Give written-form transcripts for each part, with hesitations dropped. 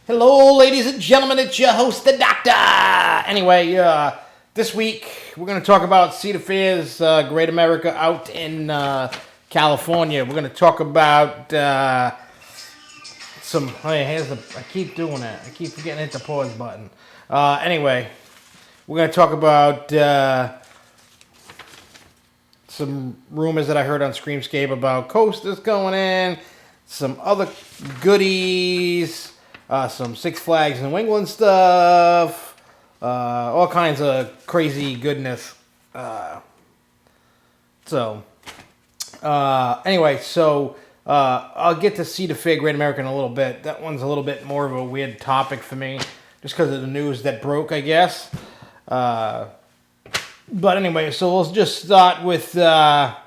Hello, ladies and gentlemen, it's your host, the Doctor. Anyway, this week we're going to talk about Cedar Fair's Great America out in California. We're going to talk about some. Hey, I keep doing that. I keep forgetting to hit the pause button. Anyway, we're going to talk about some rumors that I heard on Screamscape about coasters going in, some other goodies. Some Six Flags New England stuff, all kinds of crazy goodness. Anyway, I'll get to Cedar Fair Great America in a little bit. That one's a little bit more of a weird topic for me, just because of the news that broke, I guess. But anyway, so we'll just start with, what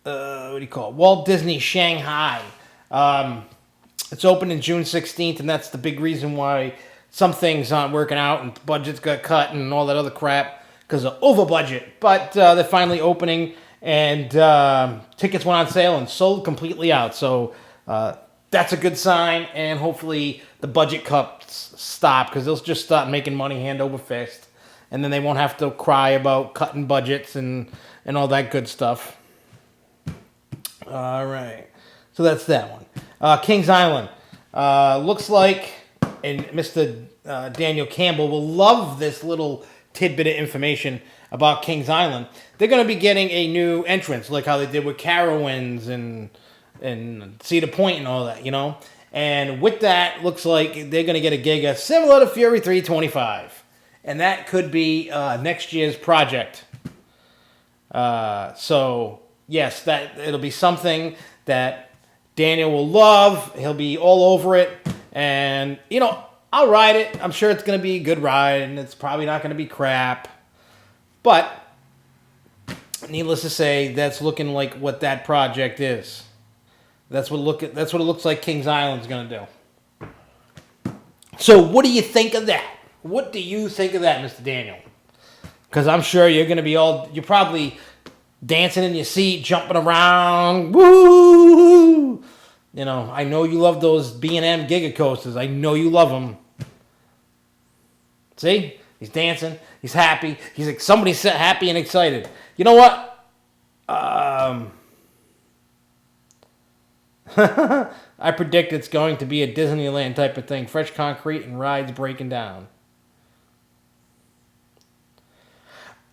do you call it? Walt Disney Shanghai. It's opened in June 16th, and that's the big reason why some things aren't working out and budgets got cut and all that other crap because of over budget. But they're finally opening, and tickets went on sale and sold completely out. So that's a good sign, and hopefully the budget cuts stop because they'll just start making money hand over fist, and then they won't have to cry about cutting budgets and all that good stuff. All right. So that's that one. Kings Island. Looks like, and Mr. Daniel Campbell will love this little tidbit of information about Kings Island. They're going to be getting a new entrance, like how they did with Carowinds and Cedar Point and all that, you know? And with that, looks like they're going to get a Giga similar to Fury 325. And that could be next year's project. So, yes, that it'll be something that Daniel will love. He'll be all over it. And, you know, I'll ride it. I'm sure it's going to be a good ride, and it's probably not going to be crap. But, needless to say, that's looking like what that project is. That's what it looks like Kings Island's going to do. So, what do you think of that? What do you think of that, Mr. Daniel? Because I'm sure you're going to be you're probably dancing in your seat, jumping around, woo! You know, I know you love those B&M Giga coasters. I know you love them. See? He's dancing. He's happy. He's like, somebody's happy and excited. You know what? I predict it's going to be a Disneyland type of thing. Fresh concrete and rides breaking down.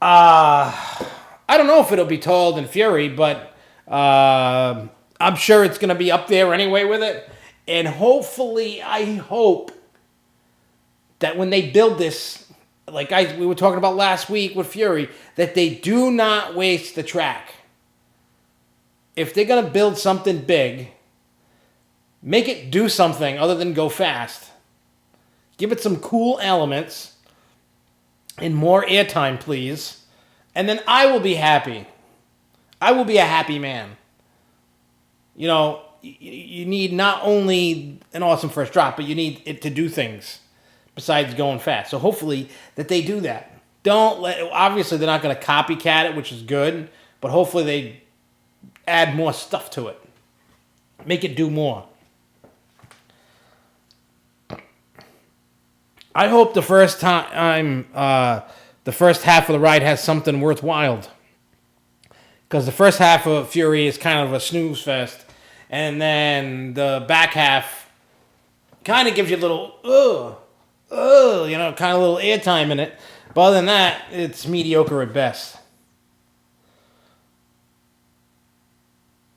I don't know if it'll be taller than Fury, but I'm sure it's going to be up there anyway with it. And hopefully, I hope that when they build this, like we were talking about last week with Fury, that they do not waste the track. If they're going to build something big, make it do something other than go fast. Give it some cool elements and more airtime, please. And then I will be happy. I will be a happy man. You know, you need not only an awesome first drop, but you need it to do things besides going fast. So hopefully that they do that. Obviously they're not going to copycat it, which is good, but hopefully they add more stuff to it. Make it do more. I hope the first time the first half of the ride has something worthwhile. Because the first half of Fury is kind of a snooze fest. And then the back half kind of gives you a little, you know, kind of a little airtime in it. But other than that, it's mediocre at best.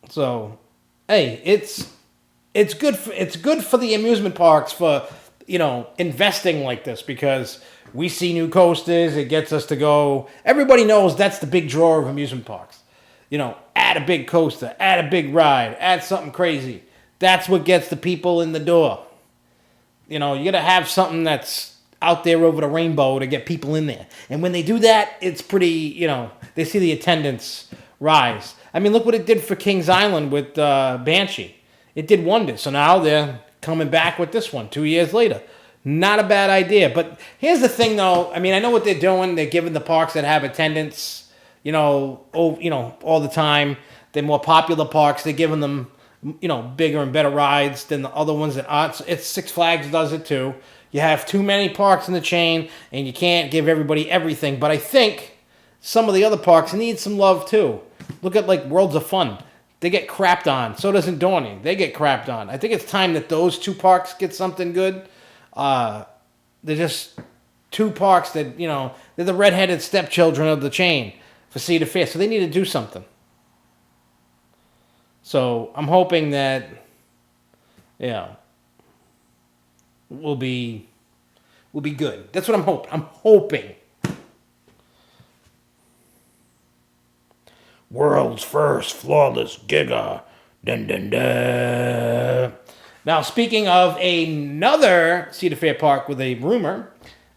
So, hey, it's good for the amusement parks for, you know, investing like this, because we see new coasters. It gets us to go. Everybody knows that's the big draw of amusement parks. You know, add a big coaster, add a big ride, add something crazy. That's what gets the people in the door. You know, you got to have something that's out there over the rainbow to get people in there. And when they do that, it's pretty, you know, they see the attendance rise. I mean, look what it did for Kings Island with Banshee. It did wonders. So now they're coming back with this one 2 years later. Not a bad idea. But here's the thing, though. I mean, I know what they're doing. They're giving the parks that have attendance, all the time. They're more popular parks. They're giving them, bigger and better rides than the other ones that aren't. It's Six Flags does it too. You have too many parks in the chain, and you can't give everybody everything. But I think some of the other parks need some love too. Look at like Worlds of Fun. They get crapped on. So doesn't Dorney. They get crapped on. I think it's time that those two parks get something good. They're just two parks that, they're the redheaded stepchildren of the chain for Cedar Fair. So they need to do something. So I'm hoping that, will be good. That's what I'm hoping. I'm hoping. World's first flawless Giga. Dun, dun, dun. Now, speaking of another Cedar Fair park with a rumor,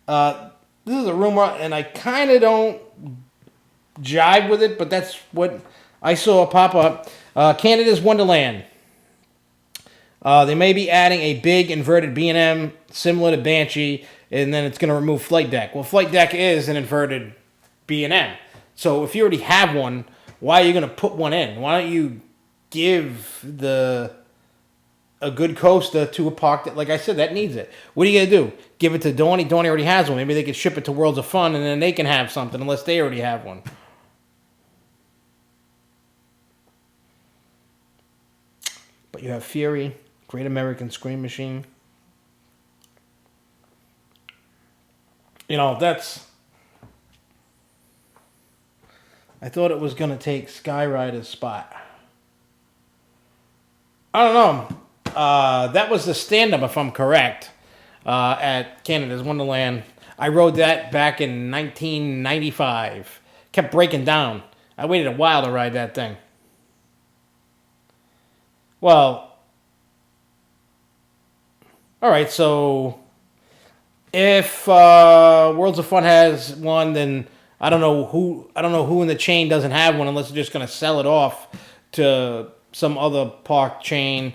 this is a rumor, and I kind of don't jive with it, but that's what I saw pop up. Canada's Wonderland. They may be adding a big inverted B&M similar to Banshee, and then it's going to remove Flight Deck. Well, Flight Deck is an inverted B&M. So if you already have one, why are you going to put one in? Why don't you give a good coaster to a park that, like I said, that needs it? What are you going to do? Give it to Dorney? Dorney already has one. Maybe they could ship it to Worlds of Fun, and then they can have something, unless they already have one. But you have Fury, Great American Scream Machine. That's... I thought it was going to take Skyrider's spot. I don't know. That was the stand-up, if I'm correct, at Canada's Wonderland. I rode that back in 1995. Kept breaking down. I waited a while to ride that thing. Well, all right, so if Worlds of Fun has one, then I don't know who in the chain doesn't have one, unless they're just going to sell it off to some other park chain.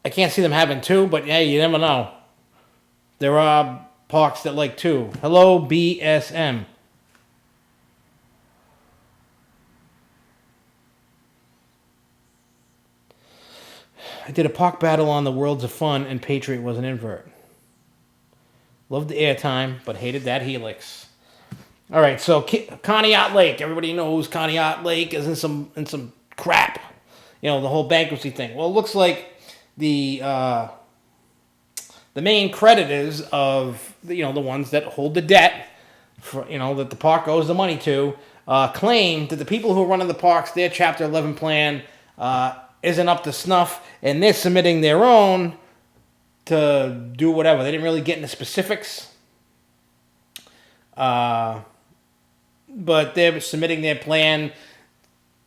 I can't see them having two, but hey, you never know. There are parks that like two. Hello, BSM. I did a park battle on the Worlds of Fun, and Patriot was an invert. Loved the airtime, but hated that helix. All right, so Conneaut Lake. Everybody knows Conneaut Lake is in some crap. The whole bankruptcy thing. Well, it looks like the main creditors of the ones that hold the debt for, that the park owes the money to, claim that the people who are running the parks, their Chapter 11 plan isn't up to snuff, and they're submitting their own to do whatever. They didn't really get into specifics. But they're submitting their plan,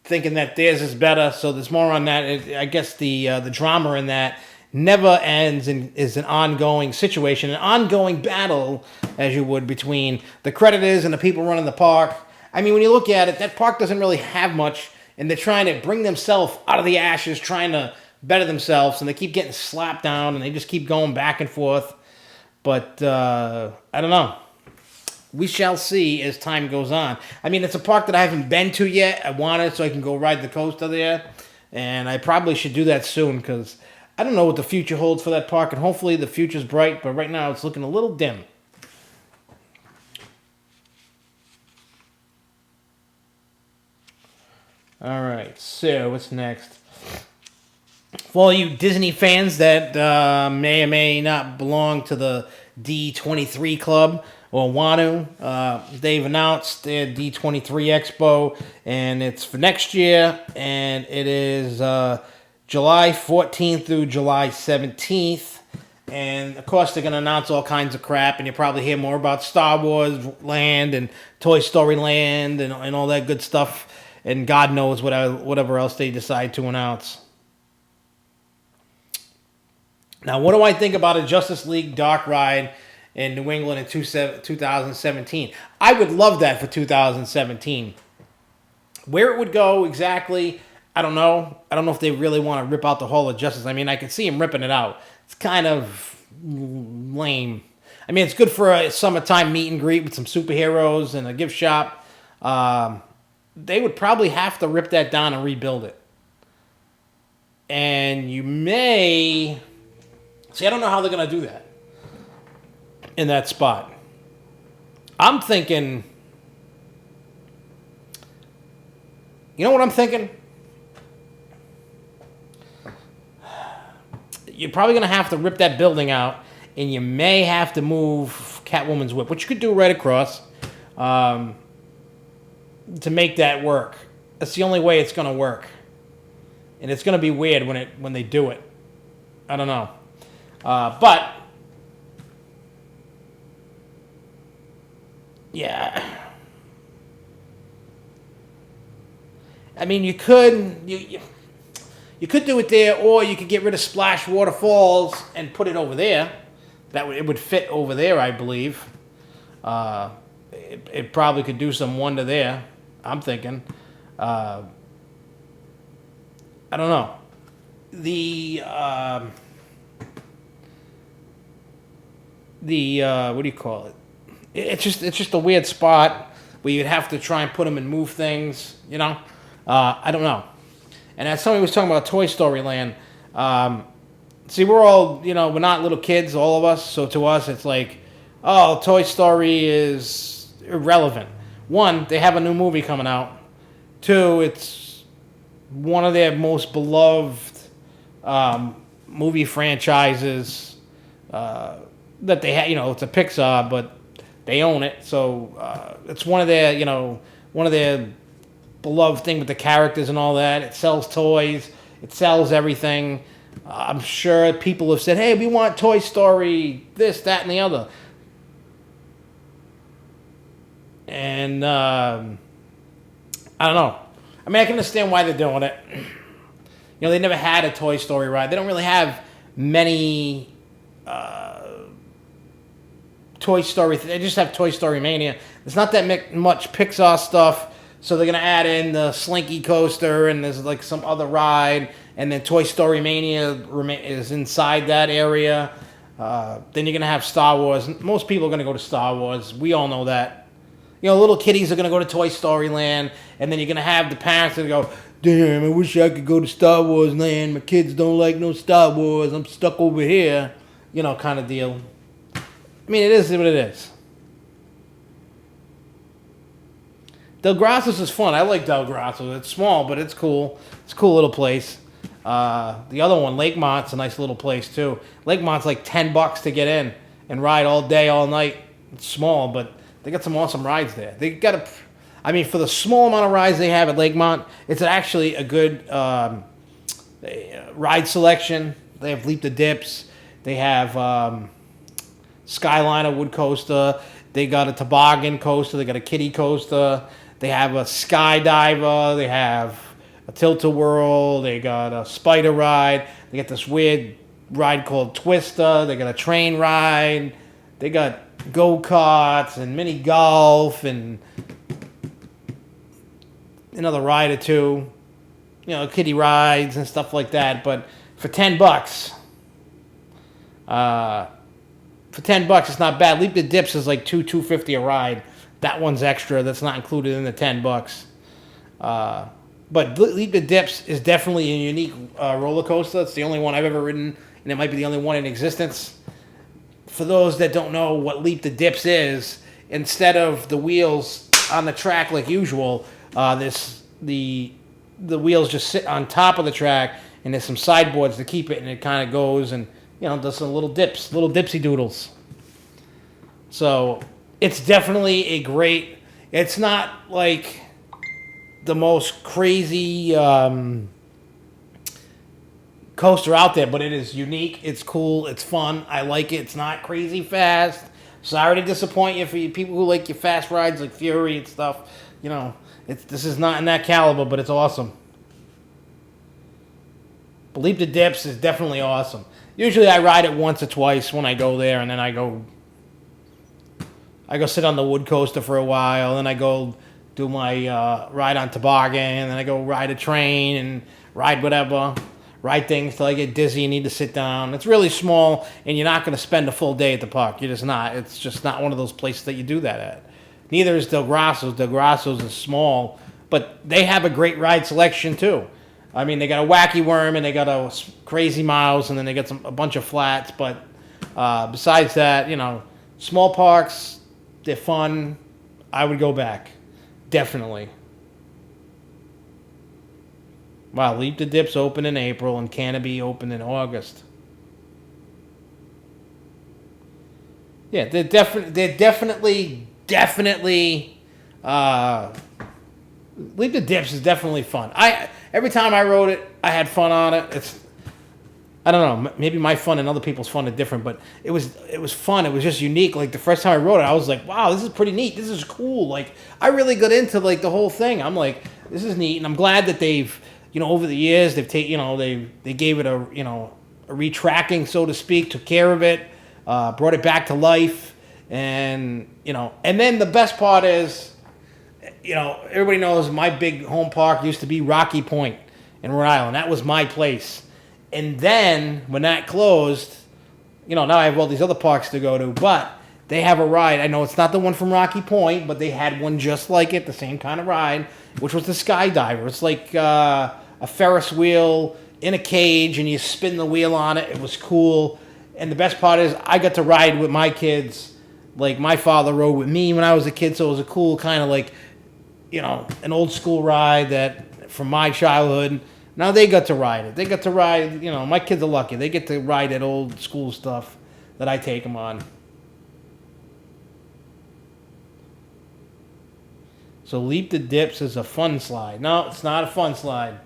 thinking that theirs is better. So there's more on that. I guess the drama in that never ends and is an ongoing situation, an ongoing battle, as you would, between the creditors and the people running the park. I mean, when you look at it, that park doesn't really have much, and they're trying to bring themselves out of the ashes, trying to better themselves, and they keep getting slapped down, and they just keep going back and forth. But I don't know. We shall see as time goes on. I mean, it's a park that I haven't been to yet. I want it so I can go ride the coaster there. And I probably should do that soon, because I don't know what the future holds for that park. And hopefully the future's bright, but right now it's looking a little dim. All right, so what's next? For all you Disney fans that may or may not belong to the D23 club, or want to, they've announced their D23 Expo, and it's for next year, and it is July 14th through July 17th, and of course they're going to announce all kinds of crap, and you'll probably hear more about Star Wars Land and Toy Story Land and all that good stuff, and God knows whatever else they decide to announce. Now, what do I think about a Justice League Dark Ride in New England in 2017? I would love that for 2017. Where it would go exactly, I don't know. I don't know if they really want to rip out the Hall of Justice. I mean, I can see them ripping it out. It's kind of lame. I mean, it's good for a summertime meet and greet with some superheroes and a gift shop. they would probably have to rip that down and rebuild it. And you may... See, I don't know how they're going to do that in that spot. I'm thinking... You know what I'm thinking? You're probably going to have to rip that building out, and you may have to move Catwoman's whip, which you could do right across, to make that work. That's the only way it's going to work. And it's going to be weird when they do it. I don't know. But, yeah. I mean, you could do it there, or you could get rid of Splash Waterfalls and put it over there. It would fit over there, I believe. It probably could do some wonder there. I'm thinking. I don't know. What do you call it? It's just a weird spot where you'd have to try and put them and move things. You know. I don't know. And as somebody was talking about Toy Story Land, see, we're all, we're not little kids, all of us. So to us, it's like, oh, Toy Story is irrelevant. One, they have a new movie coming out. Two, it's one of their most beloved movie franchises that they have. It's a Pixar, but they own it. So it's one of their beloved thing with the characters and all that. It sells toys. It sells everything. I'm sure people have said, hey, we want Toy Story, this, that, and the other. And I don't know. I mean, I can understand why they're doing it. They never had a Toy Story ride. They don't really have many Toy Story. They just have Toy Story Mania. There's not that much Pixar stuff. So they're going to add in the Slinky Coaster, and there's like some other ride, and then Toy Story Mania is inside that area. Then you're going to have Star Wars. Most people are going to go to Star Wars. We all know that. Little kiddies are going to go to Toy Story Land, and then you're going to have the parents that go, damn, I wish I could go to Star Wars Land. My kids don't like no Star Wars. I'm stuck over here. Kind of deal. I mean, it is what it is. Del Grasso's is fun. I like Del Grasso. It's small, but it's cool. It's a cool little place. The other one, Lakemont's a nice little place, too. Lakemont's like $10 to get in and ride all day, all night. It's small, but they got some awesome rides there. They got for the small amount of rides they have at Lakemont, it's actually a good ride selection. They have Leap the Dips. They have Skyliner Wood Coaster. They got a toboggan coaster. They got a kiddie coaster. They have a skydiver. They have a tilt-a-whirl. They got a spider ride. They got this weird ride called Twister. They got a train ride. They got go-karts and mini golf and another ride or two. Kiddie rides and stuff like that. But for $10, it's not bad. Leap the Dips is like $250 a ride. That one's extra. That's not included in the $10. But Leap the Dips is definitely a unique roller coaster. It's the only one I've ever ridden, and it might be the only one in existence. For those that don't know what Leap the Dips is, instead of the wheels on the track like usual, the wheels just sit on top of the track, and there's some sideboards to keep it, and it kind of goes and does some little dips, little dipsy doodles. So it's definitely a great. It's not like the most crazy coaster out there, but it is unique. It's cool. It's fun. I like it. It's not crazy fast. Sorry to disappoint you for you people who like your fast rides like Fury and stuff. This is not in that caliber, but it's awesome. Leap the Dips is definitely awesome. Usually I ride it once or twice when I go there, and then I go sit on the wood coaster for a while, then I go do my ride on toboggan, and then I go ride a train and ride whatever, ride things till I get dizzy and need to sit down. It's really small, and you're not going to spend a full day at the park. You're just not. It's just not one of those places that you do that at. Neither is Del Grasso's. Del Grasso's is small, But they have a great ride selection too. I mean, they got a wacky worm and they got a crazy mouse, and then they got a bunch of flats. But besides that, small parks, they're fun. I would go back, definitely. Wow, Leap the Dip's open in April and Canopy open in August. Yeah, they're definitely. Leap the Dips is definitely fun. Every time I rode it, I had fun on it. I don't know, maybe my fun and other people's fun are different, but it was fun. It was just unique. Like the first time I rode it, I was like, wow, this is pretty neat. This is cool. Like I really got into like the whole thing. I'm like, this is neat, and I'm glad that they've, over the years they've they gave it a retracking, so to speak, took care of it, brought it back to life, and and then the best part is, everybody knows my big home park used to be Rocky Point in Rhode Island. That was my place. And then when that closed, now I have all these other parks to go to, but they have a ride. I know it's not the one from Rocky Point, but they had one just like it, the same kind of ride, which was the Skydiver. It's like a Ferris wheel in a cage, and you spin the wheel on it. It was cool. And the best part is I got to ride with my kids. Like my father rode with me when I was a kid, so it was a cool kind of like, an old school ride that from my childhood. Now they got to ride it. They got to ride, my kids are lucky. They get to ride that old school stuff that I take them on. So Leap the Dips is a fun slide. No, it's not a fun slide.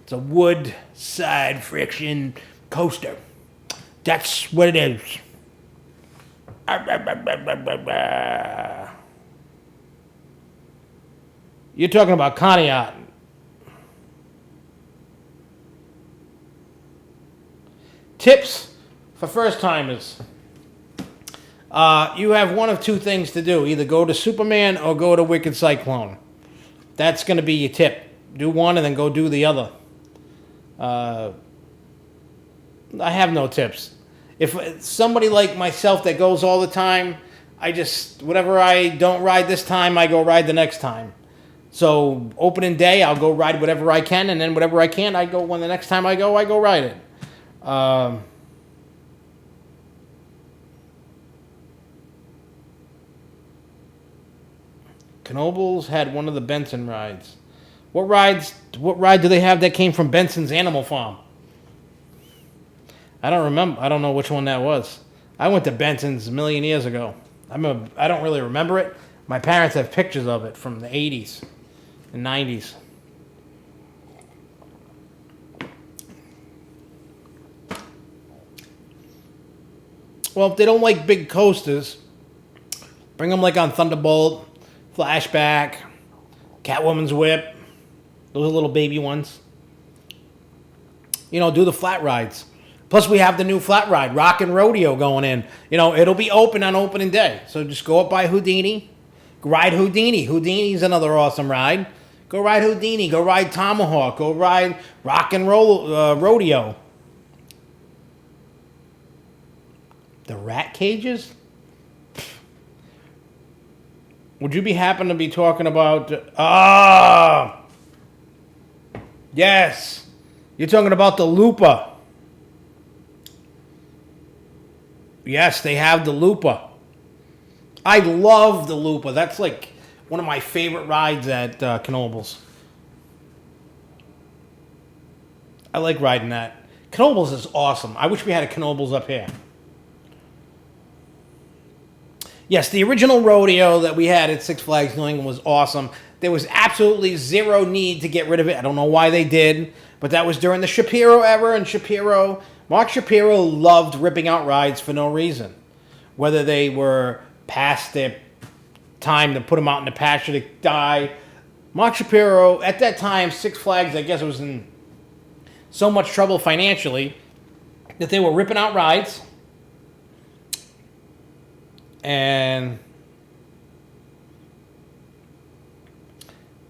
It's a wood side friction coaster. That's what it is. You're talking about Conneaut. Tips for first timers. You have one of two things to do. Either go to Superman or go to Wicked Cyclone. That's going to be your tip. Do one and then go do the other. I have no tips. If somebody like myself that goes all the time, whatever I don't ride this time, I go ride the next time. So opening day, I'll go ride whatever I can, and then whatever I can, I go when the next time I go ride it. Knoebels had one of the Benson rides. What ride do they have that came from Benson's Animal Farm? I don't remember. I don't know which one that was. I went to Benson's a million years ago. I don't really remember it. My parents have pictures of it from the 80s and 90s. Well, if they don't like big coasters, bring them like on Thunderbolt, Flashback, Catwoman's Whip. Those are little baby ones. Do the flat rides. Plus, we have the new flat ride, Rock and Rodeo, going in. It'll be open on opening day. So just go up by Houdini. Ride Houdini. Houdini's another awesome ride. Go ride Houdini. Go ride Tomahawk. Go ride Rock and Rodeo. The rat cages? Would you be happen to be talking about... yes. You're talking about the Lupa. Yes, they have the Lupa. I love the Lupa. That's like one of my favorite rides at Knoebels. I like riding that. Knoebels is awesome. I wish we had a Knoebels up here. Yes, the original rodeo that we had at Six Flags New England was awesome. There was absolutely zero need to get rid of it. I don't know why they did, but that was during the Shapiro era, and Mark Shapiro loved ripping out rides for no reason. Whether they were past their time to put them out in the pasture to die. Mark Shapiro, at that time, Six Flags, I guess, was in so much trouble financially that they were ripping out rides and,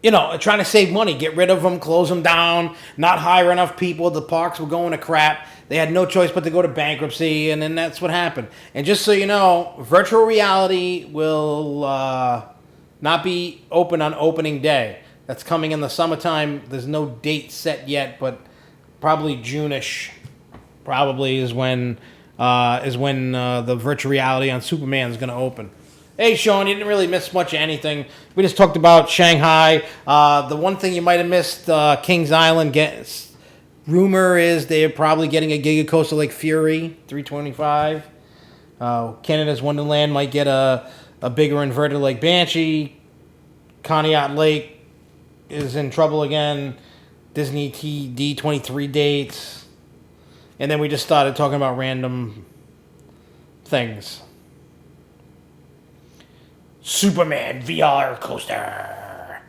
trying to save money, get rid of them, close them down, not hire enough people. The parks were going to crap. They had no choice but to go to bankruptcy, and then that's what happened. And just so you know, virtual reality will not be open on opening day. that's coming in the summertime. There's no date set yet, but probably June-ish. Probably is when the virtual reality on Superman is going to open. Hey, Sean, you didn't really miss much of anything. We just talked about Shanghai. The one thing you might have missed, Kings Island. Rumor is they're probably getting a Giga Coaster like Fury 325. Canada's Wonderland might get a bigger inverter like Banshee. Conneaut Lake is in trouble again. Disney D23 dates. And then we just started talking about random things. Superman VR coaster.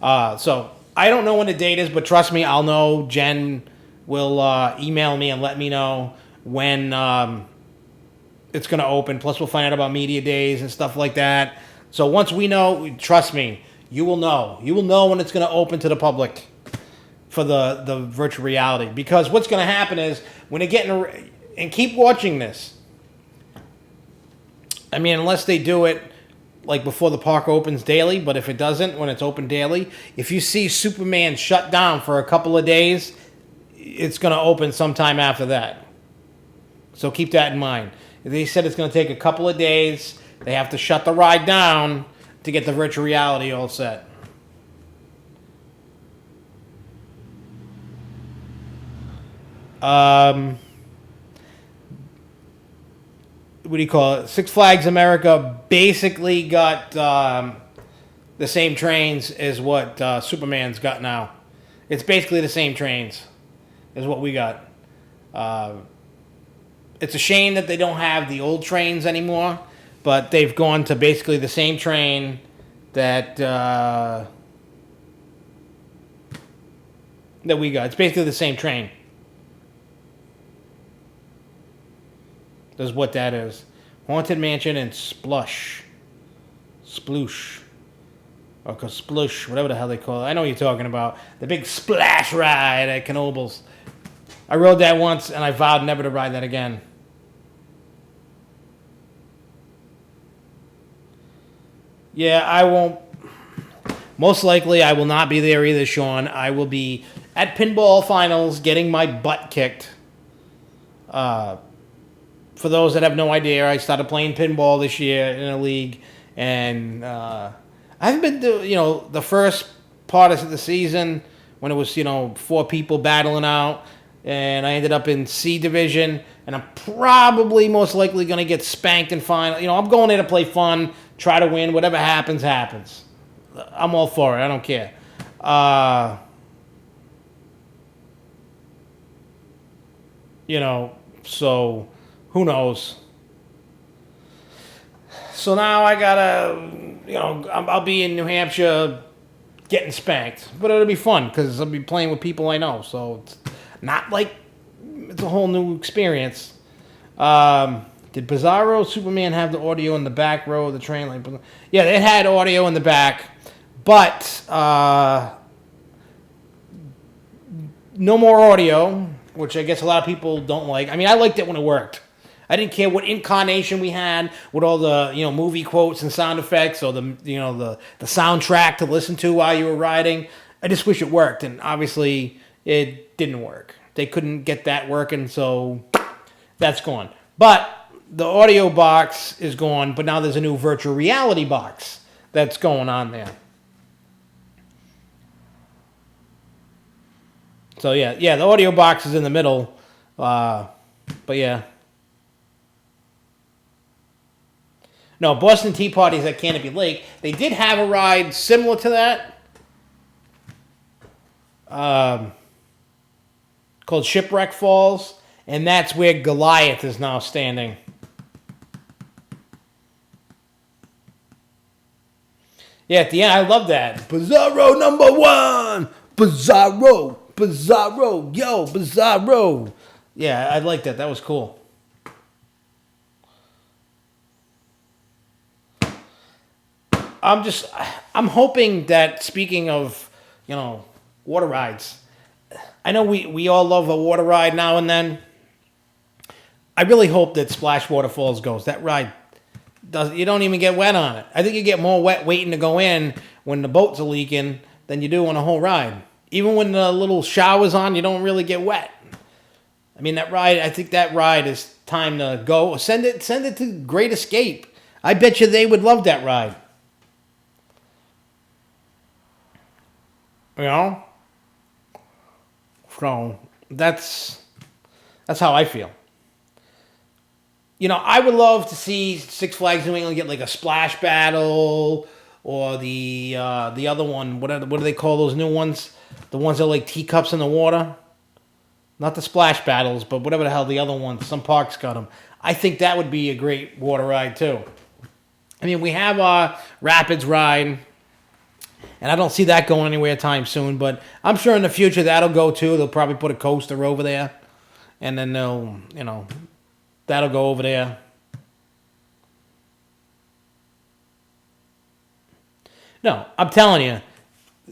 So I don't know when the date is, but trust me, I'll know. Jen will email me and let me know when it's going to open. Plus, we'll find out about media days and stuff like that. So once we know, trust me, you will know. You will know when it's going to open to the public for the virtual reality. Because what's going to happen is when they get in, and keep watching this. I mean, unless they do it like before the park opens daily, but if it doesn't, when it's open daily, if you see Superman shut down for a couple of days, it's going to open sometime after that. So keep that in mind. They said it's going to take a couple of days. They have to shut the ride down to get the virtual reality all set. What do you call it? Six Flags America basically got the same trains as what Superman's got now. It's basically the same trains as what we got. It's a shame that they don't have the old trains anymore, but they've gone to basically the same train that we got. It's basically the same train. That's what that is. Haunted Mansion and Sploosh. Or Splush, whatever the hell they call it. I know what you're talking about. The big splash ride at Knoebels. I rode that once, and I vowed never to ride that again. Yeah, I won't. Most likely, I will not be there either, Sean. I will be at pinball finals getting my butt kicked. For those that have no idea, I started playing pinball this year in a league, and I haven't been to, the first part of the season when it was, 4 people battling out, and I ended up in C division, and I'm probably most likely going to get spanked in final. I'm going there to play fun, try to win, whatever happens, happens. I'm all for it. I don't care. So who knows? So now I gotta, I'll be in New Hampshire getting spanked. But it'll be fun because I'll be playing with people I know. So it's not like it's a whole new experience. Did Bizarro Superman have the audio in the back row of the train? Yeah, it had audio in the back. But no more audio, which I guess a lot of people don't like. I mean, I liked it when it worked. I didn't care what incarnation we had with all the movie quotes and sound effects or the soundtrack to listen to while you were riding. I just wish it worked, and obviously it didn't work. They couldn't get that working, so that's gone. But the audio box is gone, but now there's a new virtual reality box that's going on there. So yeah, the audio box is in the middle, but yeah. No, Boston Tea Party's at Canopy Lake. They did have a ride similar to that, called Shipwreck Falls, and that's where Goliath is now standing. Yeah, at the end, I love that. Bizarro #1! Bizarro! Yo, Bizarro! Yeah, I like that. That was cool. I'm hoping that, speaking of, water rides, I know we all love a water ride now and then. I really hope that Splash Waterfalls goes. That ride, you don't even get wet on it. I think you get more wet waiting to go in when the boats are leaking than you do on a whole ride. Even when the little shower's on, you don't really get wet. I mean, that ride, I think that ride is time to go. Send it to Great Escape. I bet you they would love that ride. You know? So, that's how I feel. You know, I would love to see Six Flags New England get like a splash battle, or the other one. What do they call those new ones? The ones that are like teacups in the water. Not the splash battles, but whatever the hell the other ones. Some parks got them. I think that would be a great water ride too. I mean, we have our Rapids ride, and I don't see that going anywhere time soon. But I'm sure in the future that'll go too. They'll probably put a coaster over there, and then they'll, that'll go over there. No, I'm telling you,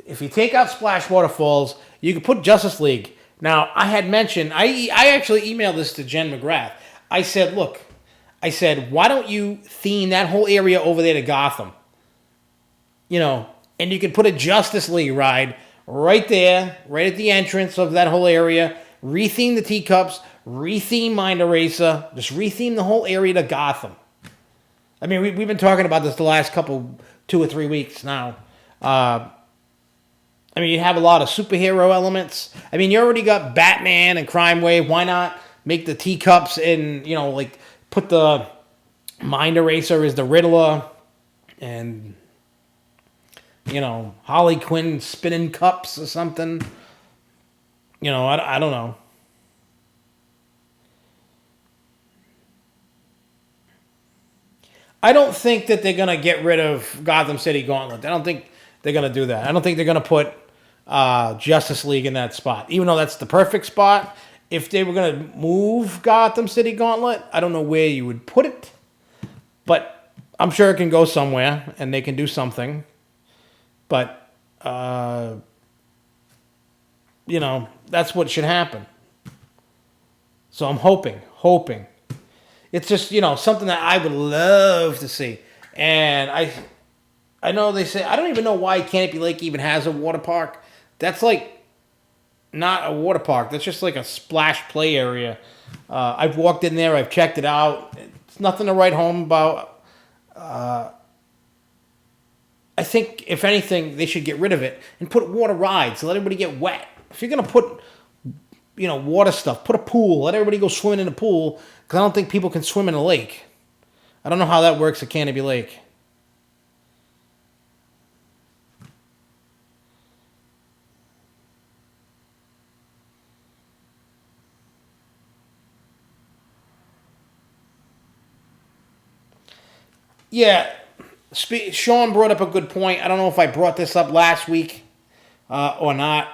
if you take out Splash Waterfalls, you can put Justice League. Now, I had mentioned, I actually emailed this to Jen McGrath. I said, look, why don't you theme that whole area over there to Gotham? And you could put a Justice League ride right there, right at the entrance of that whole area. Retheme the teacups, retheme Mind Eraser, just retheme the whole area to Gotham. I mean, we've been talking about this the last 2 or 3 weeks now. I mean, you have a lot of superhero elements. I mean, you already got Batman and Crime Wave. Why not make the teacups and, like put the Mind Eraser as the Riddler, and, Harley Quinn spinning cups or something. I don't know. I don't think that they're going to get rid of Gotham City Gauntlet. I don't think they're going to do that. I don't think they're going to put Justice League in that spot, even though that's the perfect spot. If they were going to move Gotham City Gauntlet, I don't know where you would put it, but I'm sure it can go somewhere and they can do something. But that's what should happen. So I'm hoping. It's just, something that I would love to see. And I know they say, I don't even know why Canopy Lake even has a water park. That's like not a water park. That's just like a splash play area. I've walked in there. I've checked it out. It's nothing to write home about. I think, if anything, they should get rid of it and put water rides. Let everybody get wet. If you're going to put, water stuff, put a pool. Let everybody go swimming in the pool, because I don't think people can swim in a lake. I don't know how that works at Canopy Lake. Yeah, Sean brought up a good point. I don't know if I brought this up last week or not.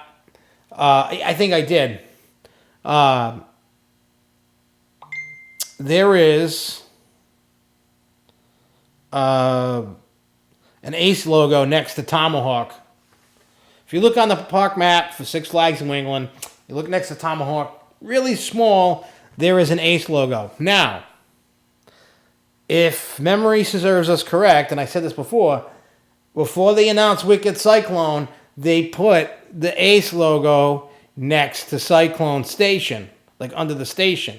I think I did. There is an Ace logo next to Tomahawk. If you look on the park map for Six Flags New England, you look next to Tomahawk, really small, there is an Ace logo. Now, if memory serves us correct, and I said this before they announced Wicked Cyclone, they put the Ace logo next to Cyclone Station, like under the station.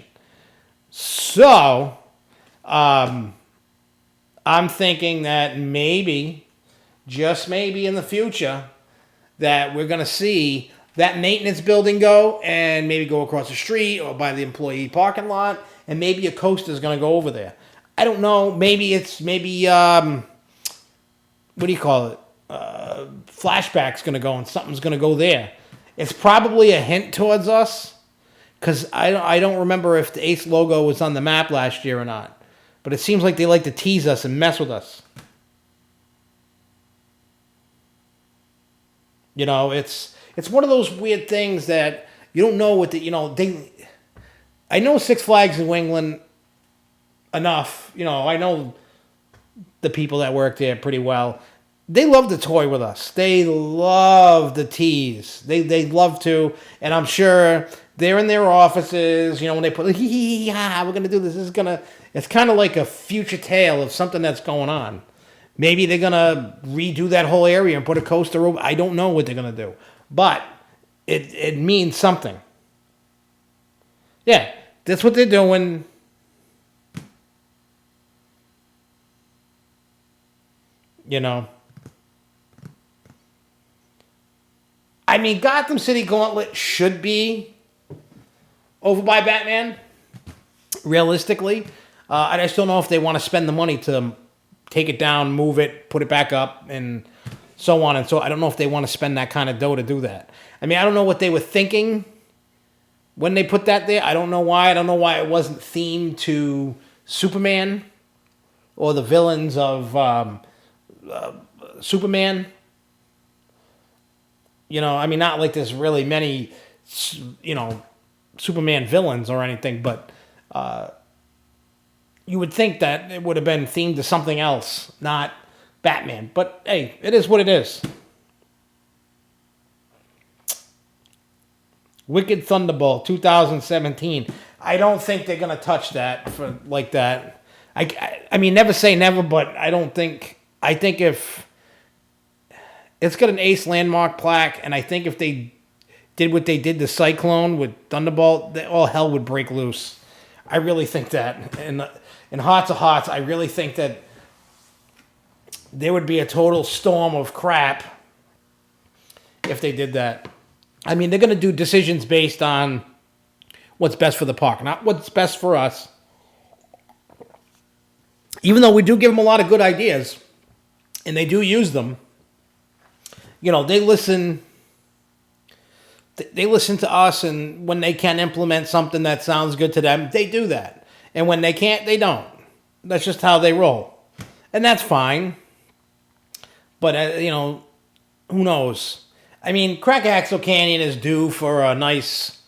So, I'm thinking that maybe, just maybe in the future, that we're going to see that maintenance building go, and maybe go across the street or by the employee parking lot, and maybe a coaster is going to go over there. I don't know. Maybe what do you call it? Flashback's going to go, and something's going to go there. It's probably a hint towards us, because I don't remember if the Ace logo was on the map last year or not. But it seems like they like to tease us and mess with us. It's one of those weird things that you don't know what I know Six Flags New England enough. I know the people that work there pretty well. They love to toy with us. They love the tease. They love to, and I'm sure they're in their offices, when they put, we're going to do this. It's kind of like a future tale of something that's going on. Maybe they're going to redo that whole area and put a coaster over. I don't know what they're going to do. But it means something. Yeah, that's what they're doing. You know. I mean, Gotham City Gauntlet should be over by Batman, realistically. I just don't know if they want to spend the money to take it down, move it, put it back up, and so on and so. I don't know if they want to spend that kind of dough to do that. I mean, I don't know what they were thinking when they put that there. I don't know why. I don't know why it wasn't themed to Superman or the villains of Superman. You know, I mean, not like there's really many, you know, Superman villains or anything, but you would think that it would have been themed to something else, not Batman. But hey, it is what it is. Wicked Thunderbolt 2017. I don't think they're gonna touch that for like that. I mean, never say never, but I don't think. I think if it's got an Ace landmark plaque, and I think if they did what they did to Cyclone with Thunderbolt, all hell would break loose. I really think that. And in Hearts of Hearts, I really think that there would be a total storm of crap if they did that. I mean, they're going to do decisions based on what's best for the park, not what's best for us. Even though we do give them a lot of good ideas, and they do use them, you know, they listen to us, and when they can implement something that sounds good to them, they do that. And when they can't, they don't. That's just how they roll. And that's fine. But, you know, who knows? I mean, Crack Axle Canyon is due for a nice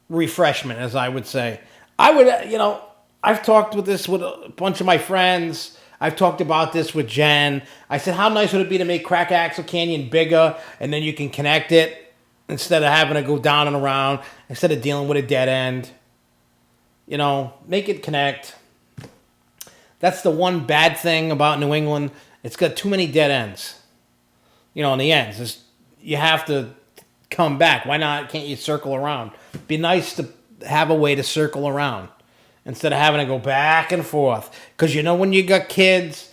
refreshment, as I would say. I would, you know, I've talked with this with a bunch of my friends. I've talked about this with Jen. I said, how nice would it be to make Crack Axle Canyon bigger, and then you can connect it instead of having to go down and around, instead of dealing with a dead end. You know, make it connect. That's the one bad thing about New England. It's got too many dead ends. You know, in the ends, you have to come back. Why not? Can't you circle around? Be nice to have a way to circle around instead of having to go back and forth. Because you know when you got kids,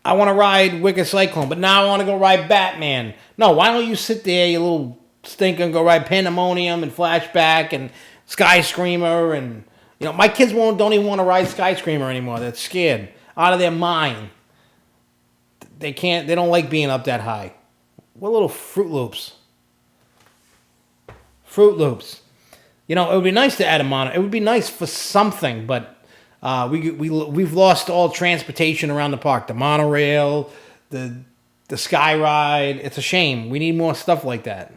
I want to ride Wicked Cyclone, but now I want to go ride Batman. No, why don't you sit there, you little stinker, and go ride Pandemonium and Flashback and Sky Screamer. And, you know, my kids don't even want to ride Sky Screamer anymore. They're scared out of their mind. They don't like being up that high. What little Fruit Loops? Fruit Loops. You know, it would be nice to add a mono. It would be nice for something, but we've lost all transportation around the park. The monorail, the sky ride. It's a shame. We need more stuff like that.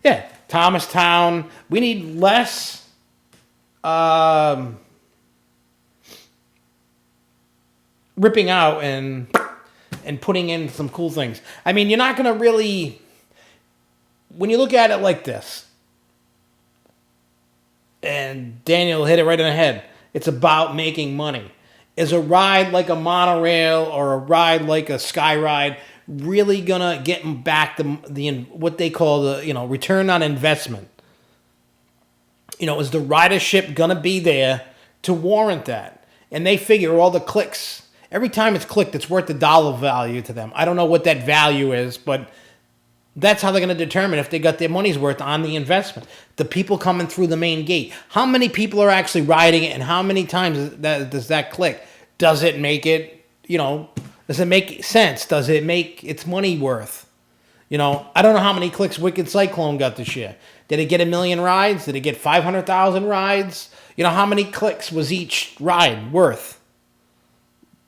Yeah, Thomastown. We need less ripping out and putting in some cool things. I mean, you're not going to really... When you look at it like this, and Daniel hit it right in the head, it's about making money. Is a ride like a monorail or a ride like a sky ride really going to get them back the what they call the, you know, return on investment? You know, is the ridership going to be there to warrant that? And they figure all the clicks. Every time it's clicked, it's worth $1 value to them. I don't know what that value is, but that's how they're going to determine if they got their money's worth on the investment. The people coming through the main gate. How many people are actually riding it, and how many times does that click? Does it make it, you know, does it make sense? Does it make its money worth? You know, I don't know how many clicks Wicked Cyclone got this year. Did it get 1 million rides? Did it get 500,000 rides? You know, how many clicks was each ride worth?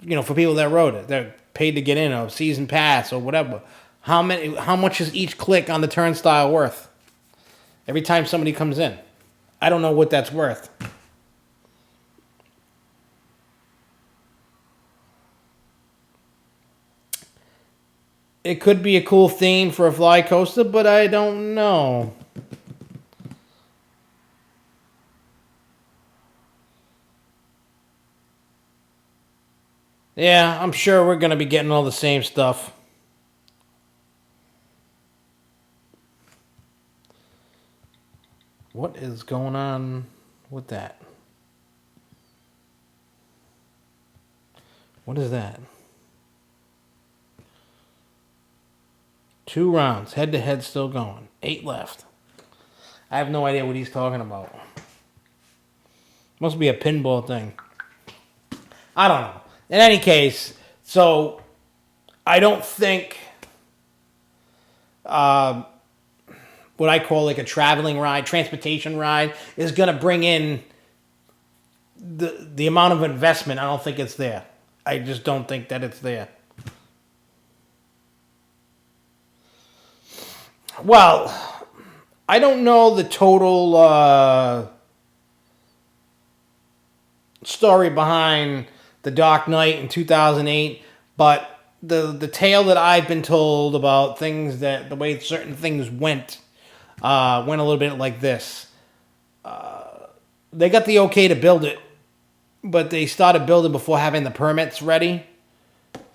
You know, for people that rode it, they're paid to get in, or season pass or whatever. How much is each click on the turnstile worth? Every time somebody comes in. I don't know what that's worth. It could be a cool theme for a fly coaster, but I don't know. Yeah, I'm sure we're going to be getting all the same stuff. What is going on with that? What is that? 2 rounds, head to head, still going. 8 left. I have no idea what he's talking about. Must be a pinball thing. I don't know. In any case, so I don't think what I call like a traveling ride, transportation ride, is going to bring in the amount of investment. I don't think it's there. I just don't think that it's there. Well, I don't know the total story behind The Dark Knight in 2008, but the tale that I've been told about things that the way certain things went a little bit like this. They got the okay to build it, but they started building before having the permits ready.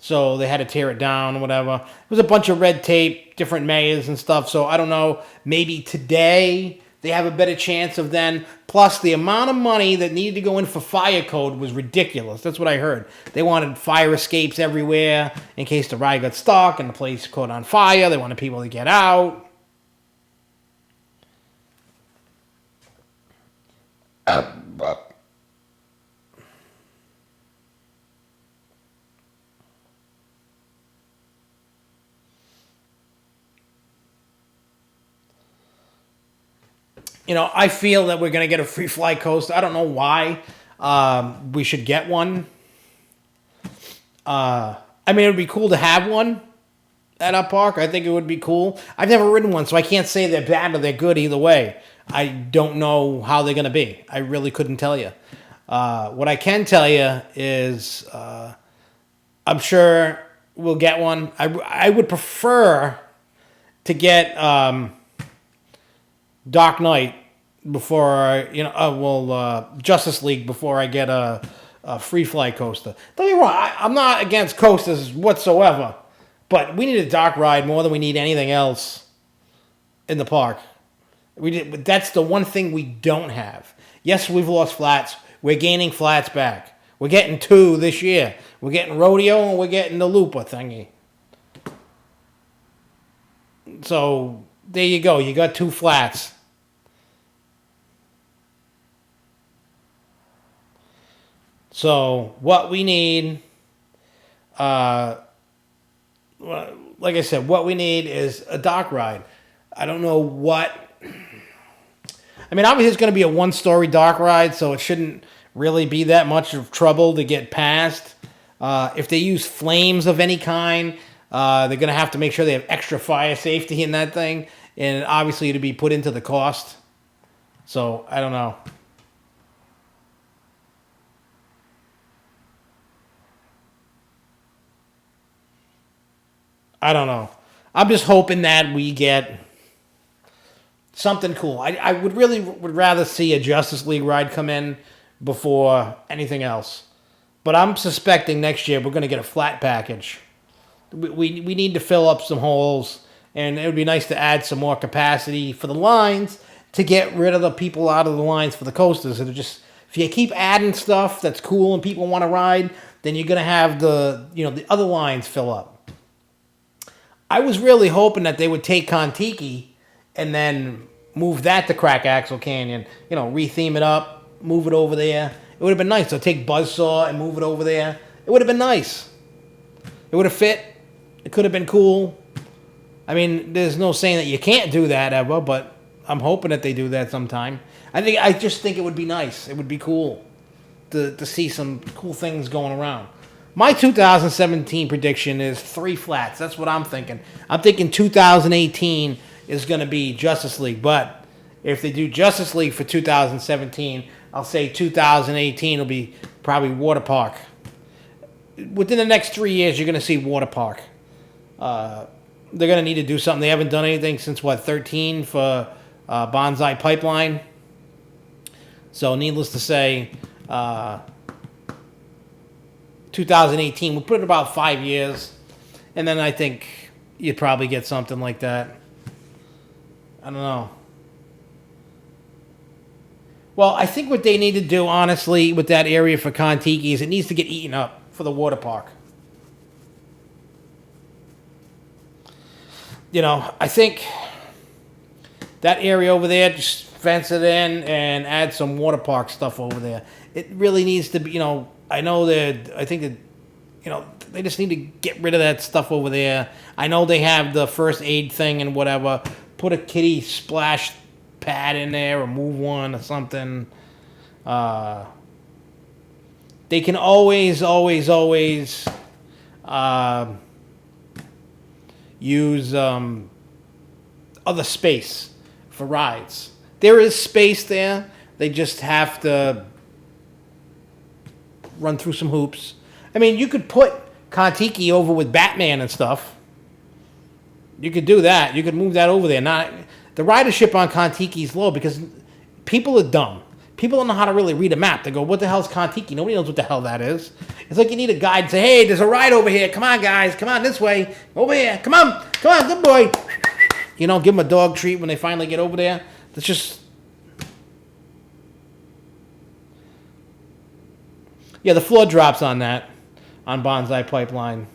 So they had to tear it down or whatever. It was a bunch of red tape, different mayors and stuff. So I don't know. Maybe today they have a better chance of then. Plus, the amount of money that needed to go in for fire code was ridiculous. That's what I heard. They wanted fire escapes everywhere in case the ride got stuck and the place caught on fire. They wanted people to get out. I feel that we're going to get a free fly coaster. I don't know why we should get one. I mean, it would be cool to have one at our park. I think it would be cool. I've never ridden one, so I can't say they're bad or they're good either way. I don't know how they're going to be. I really couldn't tell you. What I can tell you is I'm sure we'll get one. I would prefer to get Dark Knight before Justice League before I get a free fly coaster. Don't get me wrong, I'm not against coasters whatsoever, but we need a dark ride more than we need anything else in the park. That's the one thing we don't have. Yes, we've lost flats. We're gaining flats back. We're getting 2 this year. We're getting rodeo and we're getting the looper thingy. So there you go. You got 2 flats. So what we need, like I said, what we need is a dock ride. I don't know what. I mean, obviously it's going to be a 1-story dock ride, so it shouldn't really be that much of trouble to get past. If they use flames of any kind, they're going to have to make sure they have extra fire safety in that thing, and obviously to be put into the cost. So I don't know. I don't know. I'm just hoping that we get something cool. I would rather see a Justice League ride come in before anything else. But I'm suspecting next year we're going to get a flat package. We need to fill up some holes, and it would be nice to add some more capacity for the lines to get rid of the people out of the lines for the coasters. If you keep adding stuff that's cool and people want to ride, then you're going to have the other lines fill up. I was really hoping that they would take Kontiki and then move that to Crack Axle Canyon. Retheme it up, move it over there. It would have been nice. So take Buzzsaw and move it over there. It would have been nice. It would have fit. It could have been cool. I mean, there's no saying that you can't do that ever, but I'm hoping that they do that sometime. I just think it would be nice. It would be cool to see some cool things going around. My 2017 prediction is 3 flats. That's what I'm thinking. I'm thinking 2018 is going to be Justice League. But if they do Justice League for 2017, I'll say 2018 will be probably Water Park. Within the next 3 years, you're going to see Water Park. They're going to need to do something. They haven't done anything since, 13 for Bonsai Pipeline. So needless to say, 2018. We'll put it about 5 years, and then I think you'd probably get something like that. I don't know. Well, I think what they need to do, honestly, with that area for Kontiki is it needs to get eaten up for the water park. You know, I think that area over there, just fence it in and add some water park stuff over there. It really needs to be, I know that, I think that, they just need to get rid of that stuff over there. I know they have the first aid thing and whatever. Put a kiddie splash pad in there or move one or something. They can always use other space for rides. There is space there. They just have to run through some hoops. I mean, you could put Kontiki over with Batman and stuff. You could do that. You could move that over there. The ridership on Kontiki is low because people are dumb. People don't know how to really read a map. They go, what the hell's Kontiki? Nobody knows what the hell that is. It's like you need a guide to say, hey, there's a ride over here. Come on, guys. Come on this way. Over here. Come on, good boy. Give them a dog treat when they finally get over there. That's just... Yeah, the floor drops on that, on Bonsai Pipeline.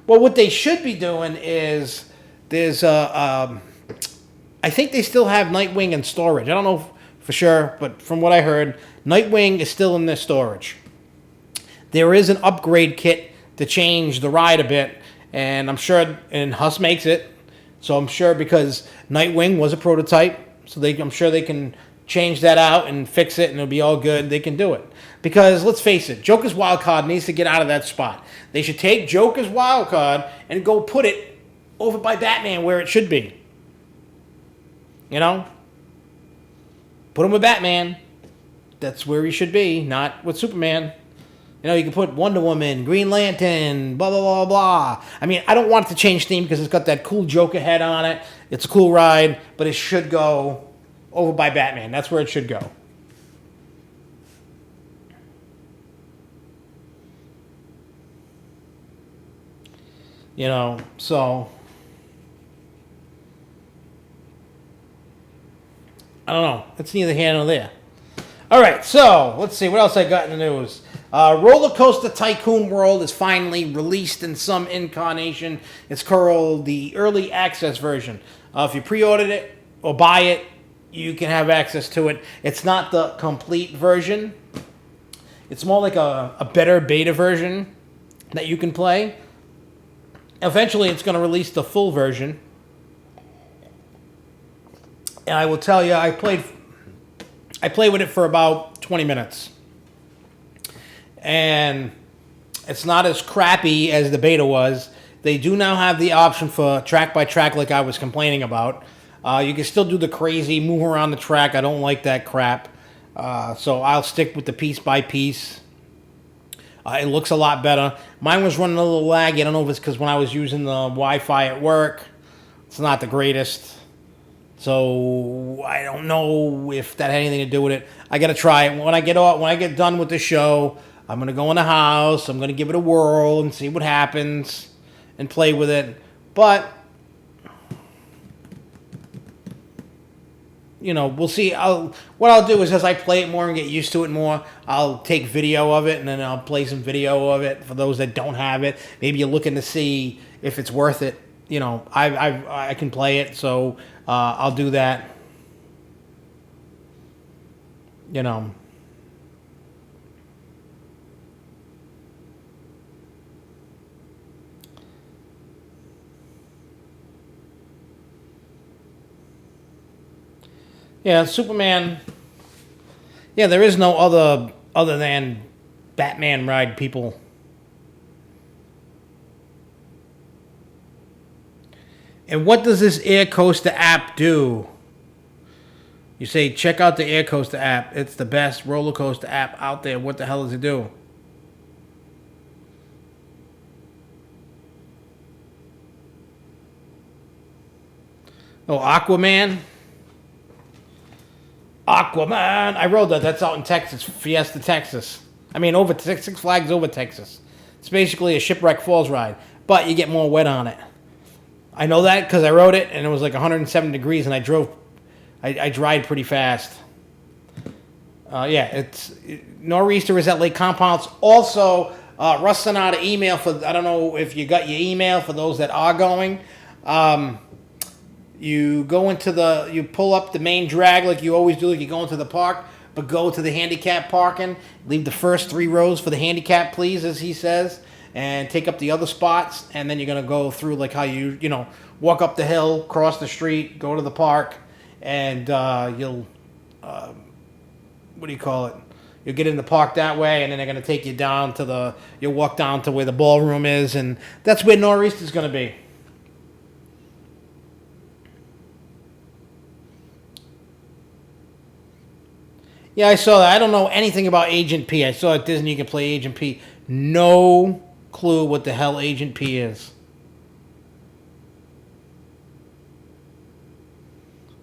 Well, what they should be doing is there's I think they still have Nightwing in storage. I don't know for sure, but from what I heard, Nightwing is still in their storage. There is an upgrade kit to change the ride a bit, and I'm sure, and Huss makes it, so I'm sure because Nightwing was a prototype, so I'm sure they can change that out and fix it, and it'll be all good. They can do it. Because, let's face it, Joker's Wildcard needs to get out of that spot. They should take Joker's Wildcard and go put it over by Batman where it should be. Put him with Batman. That's where he should be, not with Superman. You can put Wonder Woman, Green Lantern, blah, blah, blah, blah. I mean, I don't want it to change theme because it's got that cool Joker head on it. It's a cool ride, but it should go over by Batman. That's where it should go. So I don't know. It's neither here nor there. All right, so let's see what else I got in the news. Roller Coaster Tycoon World is finally released in some incarnation. It's called the Early Access version. If you pre-ordered it or buy it, you can have access to it. It's not the complete version. It's more like a better beta version that you can play. Eventually, it's going to release the full version. And I will tell you, I played with it for about 20 minutes. And it's not as crappy as the beta was. They do now have the option for track by track like I was complaining about. You can still do the crazy move around the track. I don't like that crap. So I'll stick with the piece by piece. It looks a lot better. Mine was running a little laggy. I don't know if it's because when I was using the Wi-Fi at work, it's not the greatest. So I don't know if that had anything to do with it. I got to try it. When I get done with the show, I'm going to go in the house. I'm going to give it a whirl and see what happens and play with it. But we'll see. What I'll do is as I play it more and get used to it more, I'll take video of it and then I'll play some video of it for those that don't have it. Maybe you're looking to see if it's worth it. I can play it, so I'll do that. Yeah, Superman. Yeah, there is no other than Batman ride people. And what does this Air Coaster app do? You say, check out the Air Coaster app. It's the best roller coaster app out there. What the hell does it do? Oh, Aquaman. Aquaman. I rode that. That's out in Texas. Fiesta, Texas. I mean, over Six Flags over Texas. It's basically a Shipwreck Falls ride, but you get more wet on it. I know that because I rode it, and it was like 107 degrees, and I dried pretty fast. It's Nor'easter is at Lake Compounce. Also, Russ sent out an email for, I don't know if you got your email for those that are going. You pull up the main drag like you always do, like you go into the park, but go to the handicap parking. Leave the first 3 rows for the handicap, please, as he says, and take up the other spots. And then you're going to go through like how you walk up the hill, cross the street, go to the park, and you'll, you'll get in the park that way, and then they're going to take you down to you'll walk down to where the ballroom is, and that's where Nor'easter's going to be. Yeah, I saw that. I don't know anything about Agent P. I saw at Disney you can play Agent P. No clue what the hell Agent P is.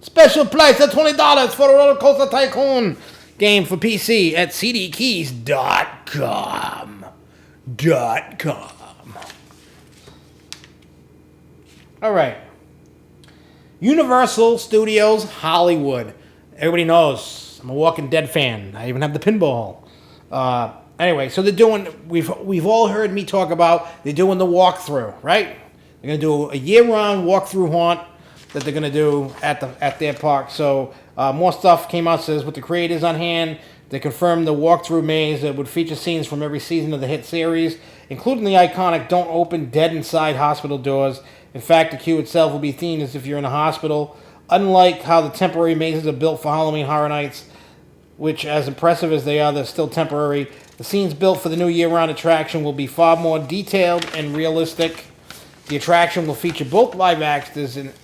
Special price at $20 for a Roller Coaster Tycoon game for PC at cdkeys.com. All right. Universal Studios Hollywood. Everybody knows I'm a Walking Dead fan. I even have the pinball. Anyway, so they're doing. We've all heard me talk about. They're doing the walkthrough, right? They're gonna do a year-round walkthrough haunt that they're gonna do at their park. So more stuff came out. Says with the creators on hand, they confirmed the walkthrough maze that would feature scenes from every season of the hit series, including the iconic "Don't Open Dead Inside" hospital doors. In fact, the queue itself will be themed as if you're in a hospital. Unlike how the temporary mazes are built for Halloween Horror Nights, which, as impressive as they are, they're still temporary, the scenes built for the new year-round attraction will be far more detailed and realistic. The attraction will feature both live actors and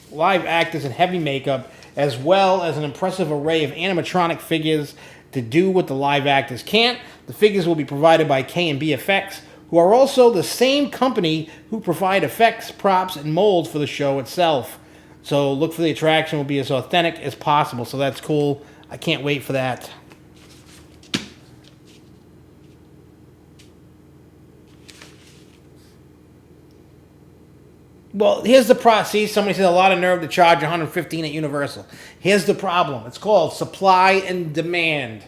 heavy makeup, as well as an impressive array of animatronic figures to do what the live actors can't. The figures will be provided by K&B Effects, who are also the same company who provide effects, props, and molds for the show itself. So look for the attraction will be as authentic as possible. So that's cool. I can't wait for that. Well, here's the problem. See, somebody said a lot of nerve to charge $115 at Universal. Here's the problem. It's called supply and demand.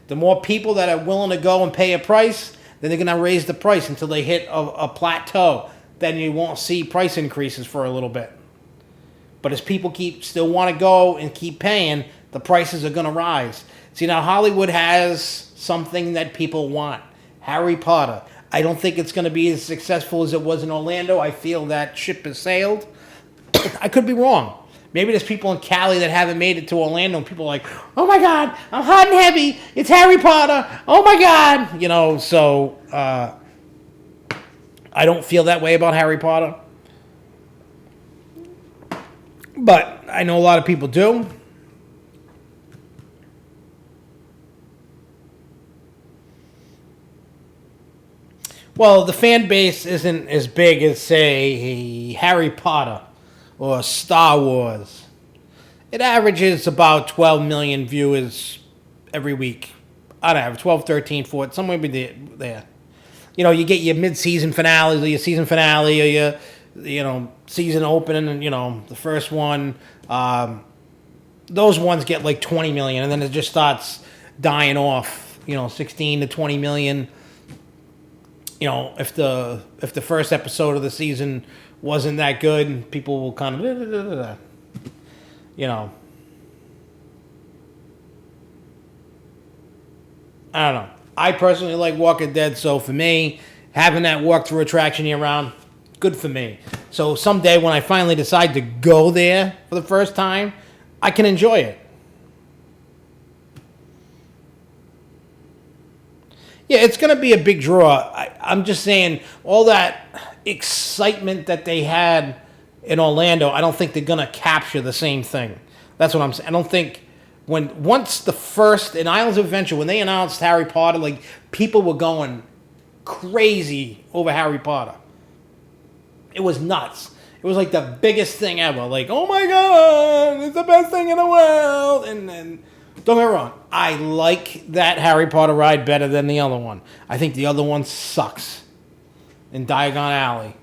The more people that are willing to go and pay a price, then they're going to raise the price until they hit a plateau. Then you won't see price increases for a little bit. But as people still want to go and keep paying, the prices are going to rise. See, now Hollywood has something that people want. Harry Potter. I don't think it's going to be as successful as it was in Orlando. I feel that ship has sailed. I could be wrong. Maybe there's people in Cali that haven't made it to Orlando, and people are like, oh my God, I'm hot and heavy. It's Harry Potter. Oh my God. So I don't feel that way about Harry Potter. But I know a lot of people do. Well, the fan base isn't as big as, say, Harry Potter or Star Wars. It averages about 12 million viewers every week. On average, 12, 13, 14, somewhere there. You get your mid-season finales or your season finale or your season opening, and the first one, those ones get like 20 million, and then it just starts dying off. 16 to 20 million. If the first episode of the season wasn't that good, people will kind of I don't know. I personally like Walking Dead, so for me, having that walkthrough attraction year round, good for me. So someday when I finally decide to go there for the first time, I can enjoy it. Yeah, it's going to be a big draw. I'm just saying, all that excitement that they had in Orlando, I don't think they're going to capture the same thing. That's what I'm saying. I don't think once the first, in Islands of Adventure, when they announced Harry Potter, like, people were going crazy over Harry Potter. It was nuts. It was like the biggest thing ever. Like, oh my God, it's the best thing in the world. And then Don't get me wrong. I like that Harry Potter ride better than the other one. I think the other one sucks. In Diagon Alley,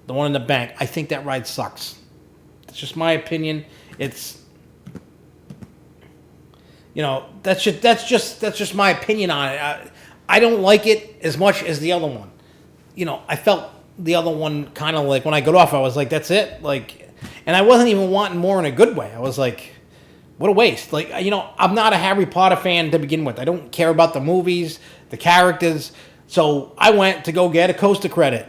the one in the bank. I think that ride sucks. It's just my opinion. It's, you know, that's just my opinion on it. I don't like it as much as the other one. You know, I felt the other one kind of like when I got off, I was like, that's it. Like, and I wasn't even wanting more in a good way. I was like, what a waste. Like, you know, I'm not a Harry Potter fan to begin with. I don't care about the movies, the characters. So I went to go get a Coaster credit.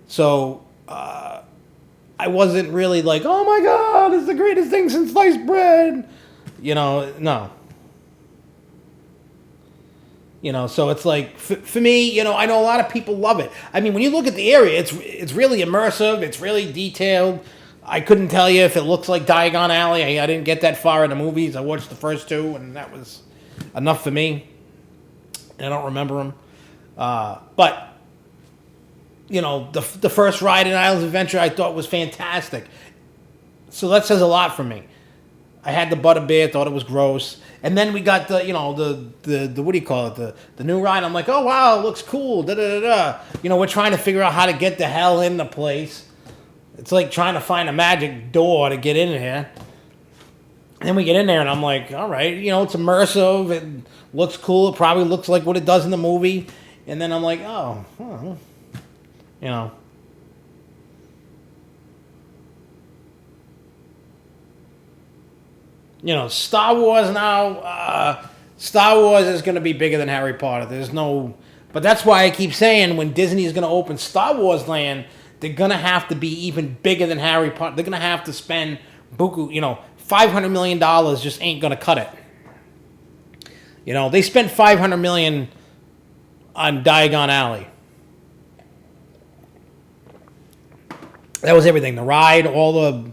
So I wasn't really like, oh my God, it's the greatest thing since sliced bread. You know, no. You know, so it's like, for me, you know, I know a lot of people love it. I mean, when you look at the area, it's really immersive. It's really detailed. I couldn't tell you if it looks like Diagon Alley. I didn't get that far in the movies. I watched the first two, and that was enough for me. I don't remember them. But, you know, the first ride in Islands of Adventure I thought was fantastic. So that says a lot for me. I had the Butterbeer, thought it was gross. And then we got the, you know, the what do you call it? The new ride. I'm like, oh, wow, it looks cool. Da-da-da-da. You know, we're trying to figure out how to get the hell in the place. It's like trying to find a magic door to get in here. And then we get in there, and I'm like, all right, you know, it's immersive. It looks cool. It probably looks like what it does in the movie. And then I'm like, oh, well, you know. You know, Star Wars now, Star Wars is going to be bigger than Harry Potter. There's no... But that's why I keep saying when Disney is going to open Star Wars Land, they're going to have to be even bigger than Harry Potter. They're going to have to spend buku, you know, $500 million just ain't going to cut it. You know, they spent $500 million on Diagon Alley. That was everything. The ride, all the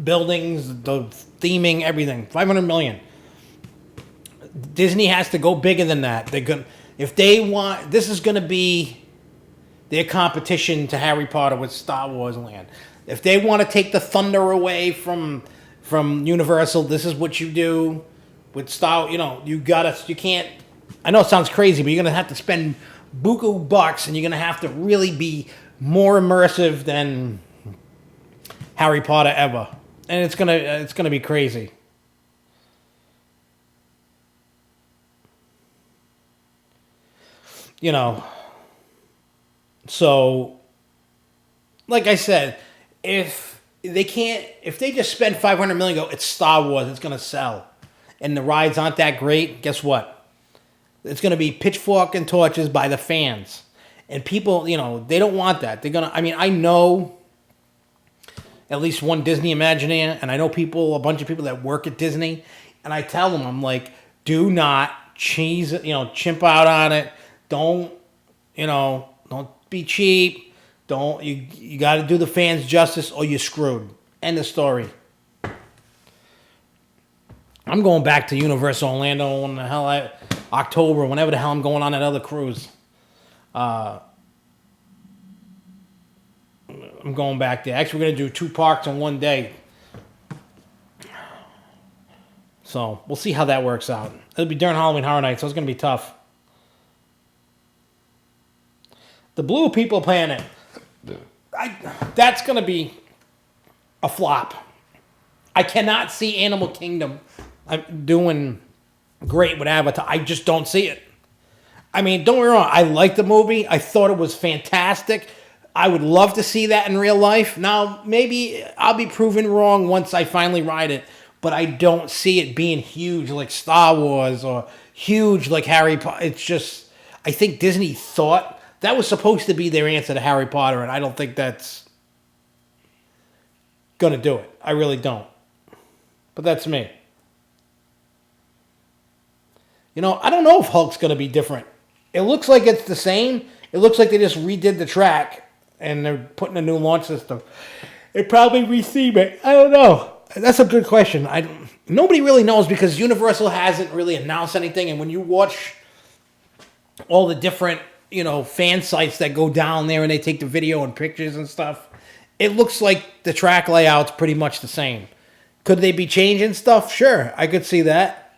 buildings, the theming, everything. $500 million. Disney has to go bigger than that. They're going if they want, this is going to be their competition to Harry Potter with Star Wars Land. If they want to take the thunder away from Universal, this is what you do with Star. You know, you can't. I know it sounds crazy, but you're going to have to spend buku bucks, and you're going to have to really be more immersive than Harry Potter ever, and it's gonna be crazy. You know, so like I said, if they just spend $500 million, go, it's Star Wars, it's gonna sell, and the rides aren't that great. Guess what? It's gonna be pitchfork and torches by the fans, and people, you know, they don't want that. They're gonna. I mean, I know at least one Disney Imagineer, and I know a bunch of people that work at Disney, and I tell them, I'm like, do not chimp out on it. Don't be cheap. You got to do the fans justice, or you're screwed. End of story. I'm going back to Universal Orlando when the hell October, whenever the hell I'm going on that other cruise. I'm going back there. Actually, we're going to do 2 parks in one day. So, we'll see how that works out. It'll be during Halloween Horror Night, so it's going to be tough. The Blue People Planet. That's going to be a flop. I cannot see Animal Kingdom doing great with Avatar. I just don't see it. I mean, don't get me wrong. I liked the movie. I thought it was fantastic. I would love to see that in real life. Now, maybe I'll be proven wrong once I finally ride it, but I don't see it being huge like Star Wars or huge like Harry Potter. It's just, I think Disney thought that was supposed to be their answer to Harry Potter, and I don't think that's going to do it. I really don't. But that's me. You know, I don't know if Hulk's going to be different. It looks like it's the same. It looks like they just redid the track, and they're putting a new launch system. They probably retheme it. I don't know. That's a good question. Nobody really knows because Universal hasn't really announced anything, and when you watch all the different, fan sites that go down there and they take the video and pictures and stuff, it looks like the track layout's pretty much the same. Could they be changing stuff? Sure, I could see that.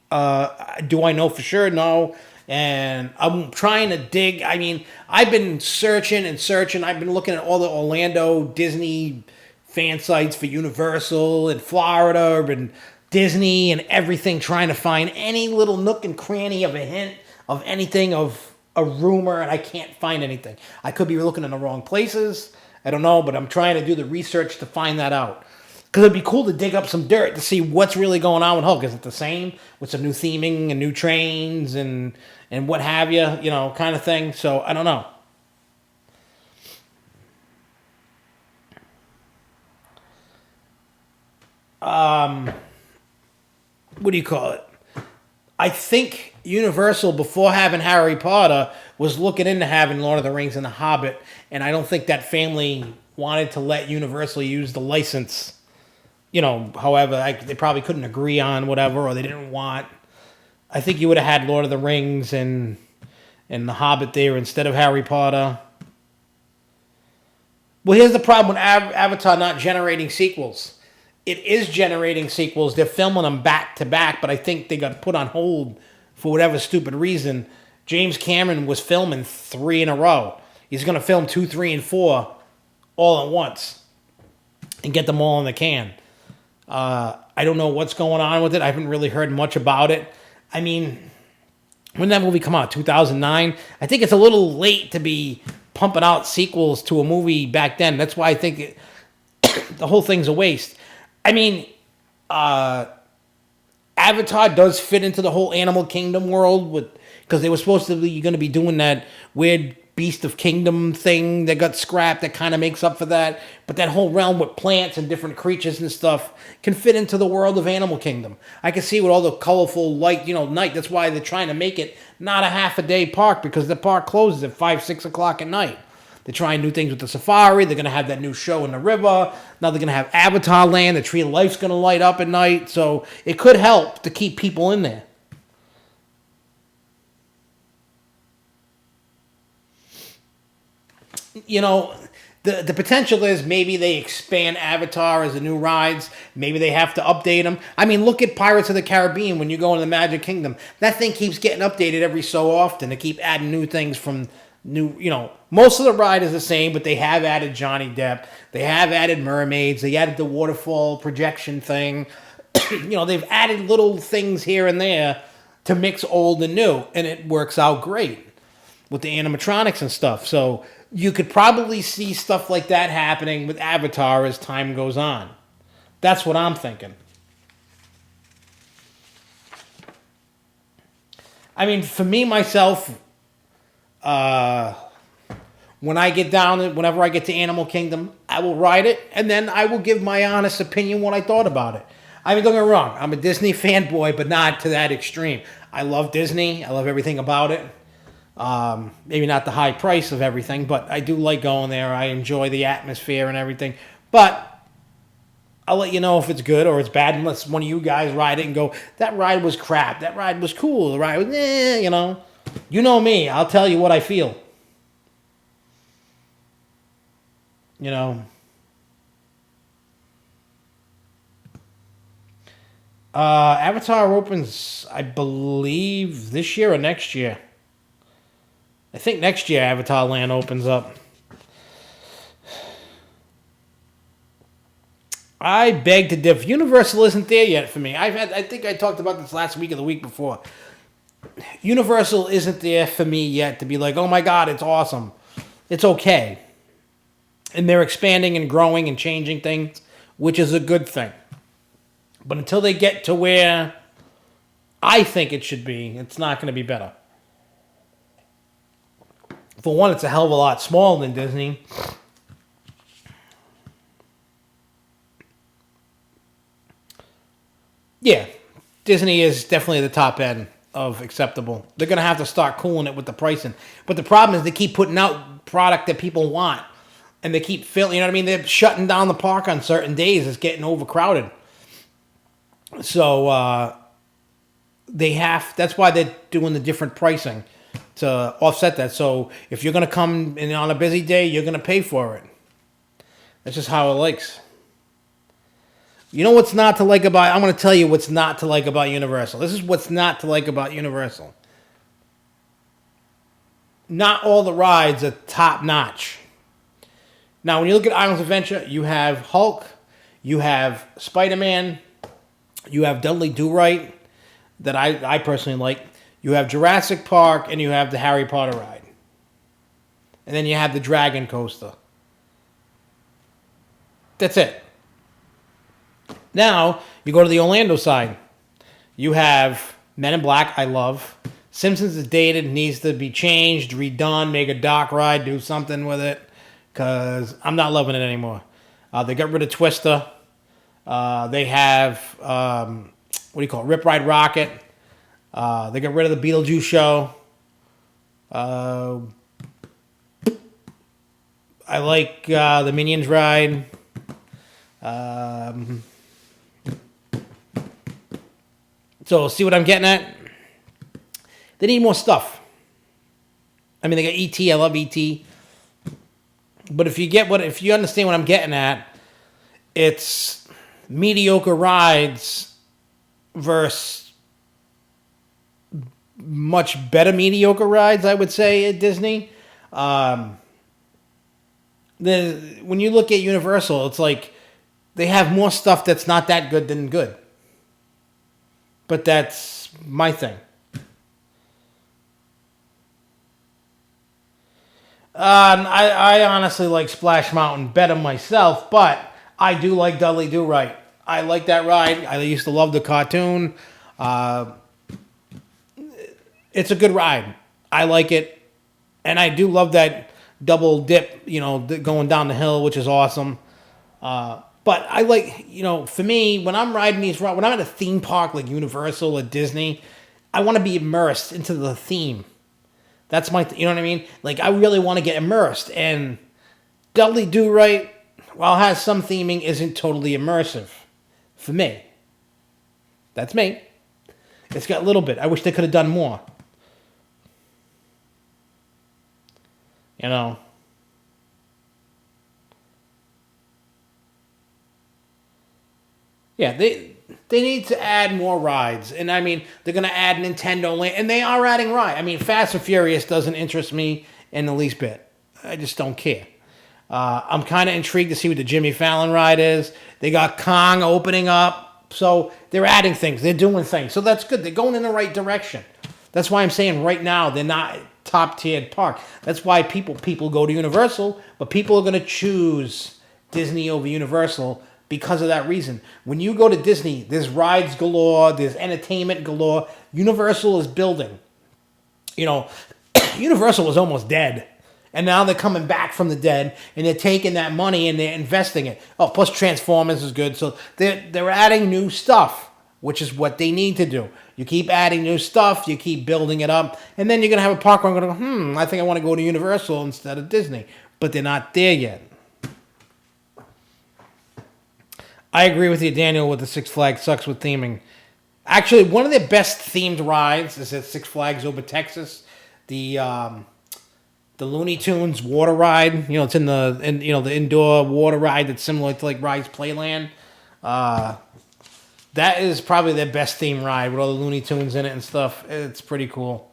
Do I know for sure? No. And I'm trying to dig. I mean, I've been searching and searching. I've been looking at all the Orlando Disney fan sites for Universal and Florida and Disney and everything, trying to find any little nook and cranny of a hint of anything, of a rumor, and I can't find anything. I could be looking in the wrong places. I don't know, but I'm trying to do the research to find that out. Because it'd be cool to dig up some dirt to see what's really going on with Hulk. Is it the same with some new theming and new trains and what have you, kind of thing. So I don't know. What do you call it? I think Universal, before having Harry Potter, was looking into having Lord of the Rings and The Hobbit, and I don't think that family wanted to let Universal use the license. However, they probably couldn't agree on whatever, or they didn't want. I think you would have had Lord of the Rings and The Hobbit there instead of Harry Potter. Well, here's the problem with Avatar not generating sequels. It is generating sequels. They're filming them back to back, but I think they got put on hold for whatever stupid reason. James Cameron was filming 3 in a row. He's going to film 2, 3, and 4 all at once and get them all in the can. I don't know what's going on with it. I haven't really heard much about it. I mean, when did that movie come out? 2009? I think it's a little late to be pumping out sequels to a movie back then. That's why I think the whole thing's a waste. I mean, Avatar does fit into the whole Animal Kingdom world because they were supposed to be going to be doing that weird Beast of Kingdom thing that got scrapped that kind of makes up for that. But that whole realm with plants and different creatures and stuff can fit into the world of Animal Kingdom. I can see with all the colorful light, night. That's why they're trying to make it not a half a day park, because the park closes at 5, 6 o'clock at night. They're trying new things with the safari. They're going to have that new show in the river. Now they're going to have Avatar Land. The Tree of Life's going to light up at night. So it could help to keep people in there. The potential is maybe they expand Avatar as the new rides. Maybe they have to update them. I mean, look at Pirates of the Caribbean when you go into the Magic Kingdom. That thing keeps getting updated every so often. They keep adding new things from most of the ride is the same, but they have added Johnny Depp. They have added mermaids. They added the waterfall projection thing. They've added little things here and there to mix old and new, and it works out great with the animatronics and stuff. So you could probably see stuff like that happening with Avatar as time goes on. That's what I'm thinking. I mean, for me, myself, whenever I get to Animal Kingdom, I will ride it, and then I will give my honest opinion what I thought about it. I mean, don't get me wrong, I'm a Disney fanboy, but not to that extreme. I love Disney. I love everything about it. Maybe not the high price of everything, but I do like going there. I enjoy the atmosphere and everything. But I'll let you know if it's good or it's bad unless one of you guys ride it and go, that ride was crap. That ride was cool. The ride was, You know me. I'll tell you what I feel. Avatar opens, I believe, this year or next year. I think next year Avatar Land opens up. I beg to differ. Universal isn't there yet for me. I think I talked about this last week or the week before. Universal isn't there for me yet to be like, oh my God, it's awesome. It's okay. And they're expanding and growing and changing things, which is a good thing. But until they get to where I think it should be, it's not going to be better. For one, it's a hell of a lot smaller than Disney. Yeah, Disney is definitely the top end of acceptable. They're going to have to start cooling it with the pricing. But the problem is they keep putting out product that people want. And they keep filling, They're shutting down the park on certain days. It's getting overcrowded. So that's why they're doing the different pricing to offset that. So if you're going to come in on a busy day, you're going to pay for it. That's just how it likes. You know what's not to like about... I'm going to tell you what's not to like about Universal. This is what's not to like about Universal. Not all the rides are top-notch. Now, when you look at Islands of Adventure, you have Hulk, you have Spider-Man, you have Dudley Do-Right, that I personally like. You have Jurassic Park, and you have the Harry Potter ride. And then you have the Dragon Coaster. That's it. Now, you go to the Orlando side. You have Men in Black, I love. Simpsons is dated, needs to be changed, redone, make a dock ride, do something with it. Because I'm not loving it anymore. They got rid of Twister. They have, Rip Ride Rocket. They got rid of the Beetlejuice show. I like the Minions ride. So see what I'm getting at? They need more stuff. I mean, they got E.T. I love E.T. But if you understand what I'm getting at, it's mediocre rides versus much better mediocre rides, I would say, at Disney. When you look at Universal, it's like they have more stuff that's not that good than good. But that's my thing. I honestly like Splash Mountain better myself, but I do like Dudley Do-Right. I like that ride. I used to love the cartoon. It's a good ride. I like it. And I do love that double dip, going down the hill, which is awesome. But I like, for me, when I'm riding these rides, when I'm at a theme park like Universal or Disney, I want to be immersed into the theme. That's you know what I mean? Like, I really want to get immersed. And Dudley Do-Right, while it has some theming, isn't totally immersive for me. That's me. It's got a little bit. I wish they could have done more. Yeah, they need to add more rides. And I mean, they're going to add Nintendo Land. And they are adding rides. I mean, Fast and Furious doesn't interest me in the least bit. I just don't care. I'm kind of intrigued to see what the Jimmy Fallon ride is. They got Kong opening up. So they're adding things. They're doing things. So that's good. They're going in the right direction. That's why I'm saying right now they're not top-tiered park. That's why people go to Universal, but people are going to choose Disney over Universal because of that reason. When you go to Disney, there's rides galore, there's entertainment galore. Universal is building. Universal was almost dead. And now they're coming back from the dead, and they're taking that money and they're investing it. Oh, plus Transformers is good. So they're adding new stuff, which is what they need to do. You keep adding new stuff, you keep building it up, and then you're going to have a park where I'm going to go, I think I want to go to Universal instead of Disney. But they're not there yet. I agree with you, Daniel, with the Six Flags sucks with theming. Actually, one of their best themed rides is at Six Flags over Texas. The Looney Tunes water ride. It's in the indoor water ride that's similar to like Rise Playland. That is probably their best theme ride with all the Looney Tunes in it and stuff. It's pretty cool.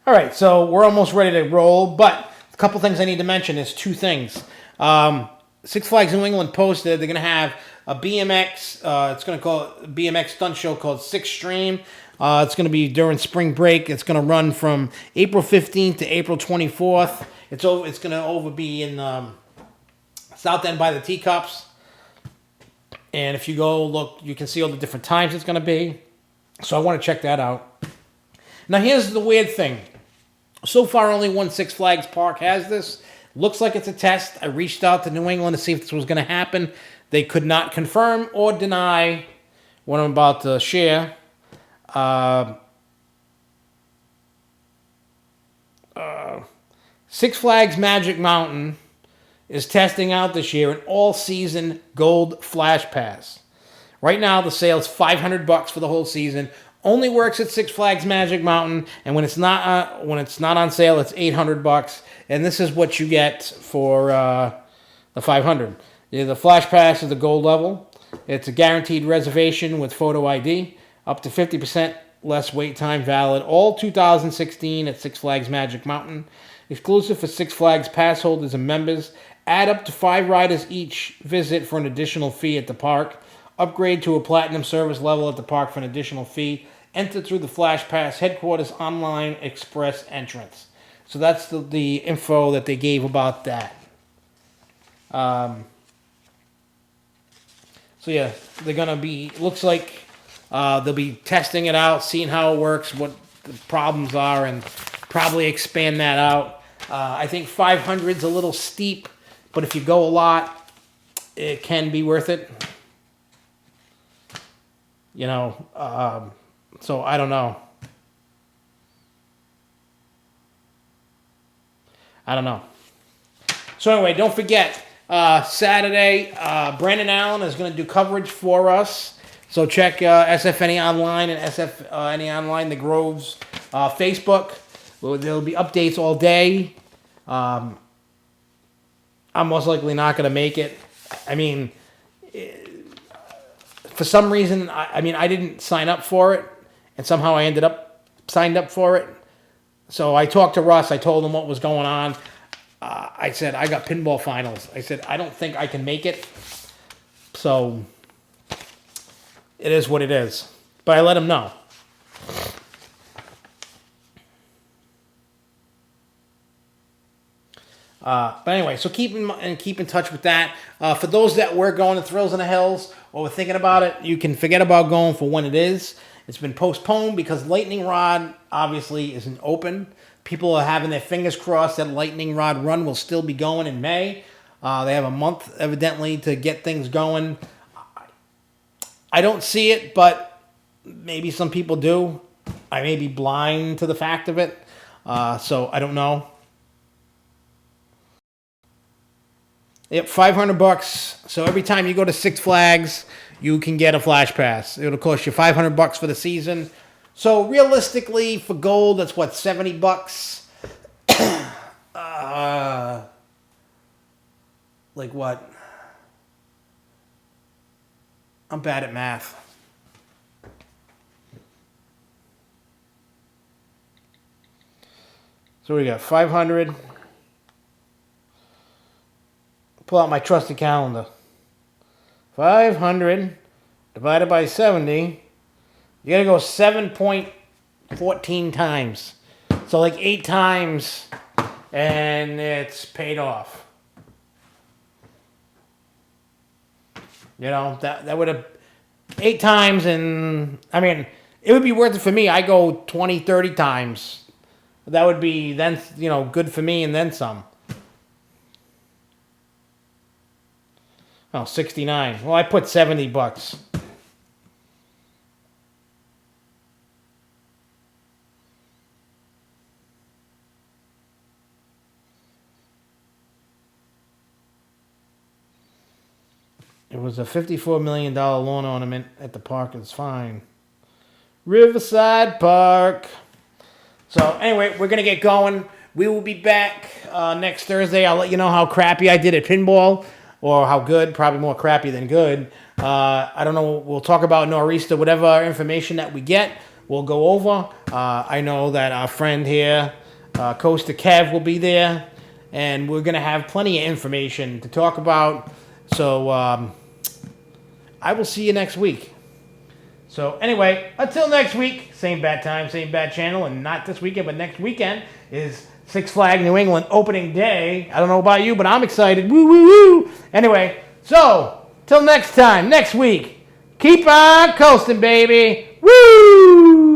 All right, so we're almost ready to roll, but a couple things I need to mention is two things. Six Flags New England posted they're going to have a BMX, it's going to call it a BMX stunt show called Six Stream. It's going to be during spring break. It's going to run from April 15th to April 24th. It's going to be in South End by the Teacups. And if you go look, you can see all the different times it's going to be. So I want to check that out. Now here's the weird thing. So far only one Six Flags park has this. Looks like it's a test. I reached out to New England to see if this was going to happen. They could not confirm or deny what I'm about to share. Six Flags Magic Mountain is testing out this year an all-season gold flash pass. Right now, the sale's $500 for the whole season. Only works at Six Flags Magic Mountain, and when it's not on sale, it's $800. And this is what you get for The 500. Yeah, the Flash Pass is the gold level. It's a guaranteed reservation with photo ID. Up to 50% less wait time valid. All 2016 at Six Flags Magic Mountain. Exclusive for Six Flags pass holders and members. Add up to 5 riders each visit for an additional fee at the park. Upgrade to a platinum service level at the park for an additional fee. Enter through the Flash Pass headquarters online express entrance. So that's the info that they gave about that. So yeah, they're gonna be. Looks like they'll be testing it out, seeing how it works, what the problems are, and probably expand that out. I think 500's a little steep, but if you go a lot, it can be worth it. You know, so I don't know. So anyway, don't forget, Saturday, Brandon Allen is going to do coverage for us. So check SFNE Online and SFNE Online, the Groves Facebook. There'll be updates all day. I'm most likely not going to make it. I mean, for some reason, I didn't sign up for it, and somehow I ended up signed up for it. So I talked to Russ. I told him what was going on. I said, I got pinball finals. I said, I don't think I can make it. So it is what it is. But I let him know. But anyway, so keep in touch with that. For those that were going to Thrills in the Hills or were thinking about it, you can forget about going for when it is. It's been postponed because Lightning Rod obviously isn't open. People are having their fingers crossed that Lightning Rod run will still be going in May. They have a month, evidently, to get things going. I don't see it, but maybe some people do. I may be blind to the fact of it, so I don't know. Yep, $500. So every time you go to Six Flags, you can get a Flash Pass. It'll cost you $500 for the season. So realistically, for gold, that's what, $70. Like what? I'm bad at math. So we got 500. Pull out my trusty calendar. 500 divided by 70. You gotta go 7.14 times. So like 8 times, and it's paid off. You know, that would have 8 times, and I mean, it would be worth it for me. I go 20, 30 times. That would be then, you know, good for me and then some. Oh, 69. Well, I put $70. It was a $54 million lawn ornament at the park. It's fine. Riverside Park. So, anyway, we're going to get going. We will be back next Thursday. I'll let you know how crappy I did at pinball. Or how good. Probably more crappy than good. I don't know. We'll talk about Nor'easter. Whatever information that we get, we'll go over. I know that our friend here, Coaster Kev, will be there. And we're going to have plenty of information to talk about. So, I will see you next week. So anyway, until next week, same bad time, same bad channel, and not this weekend, but next weekend is Six Flags New England opening day. I don't know about you, but I'm excited. Woo, woo, woo. Anyway, so till next time, next week, keep on coasting, baby. Woo!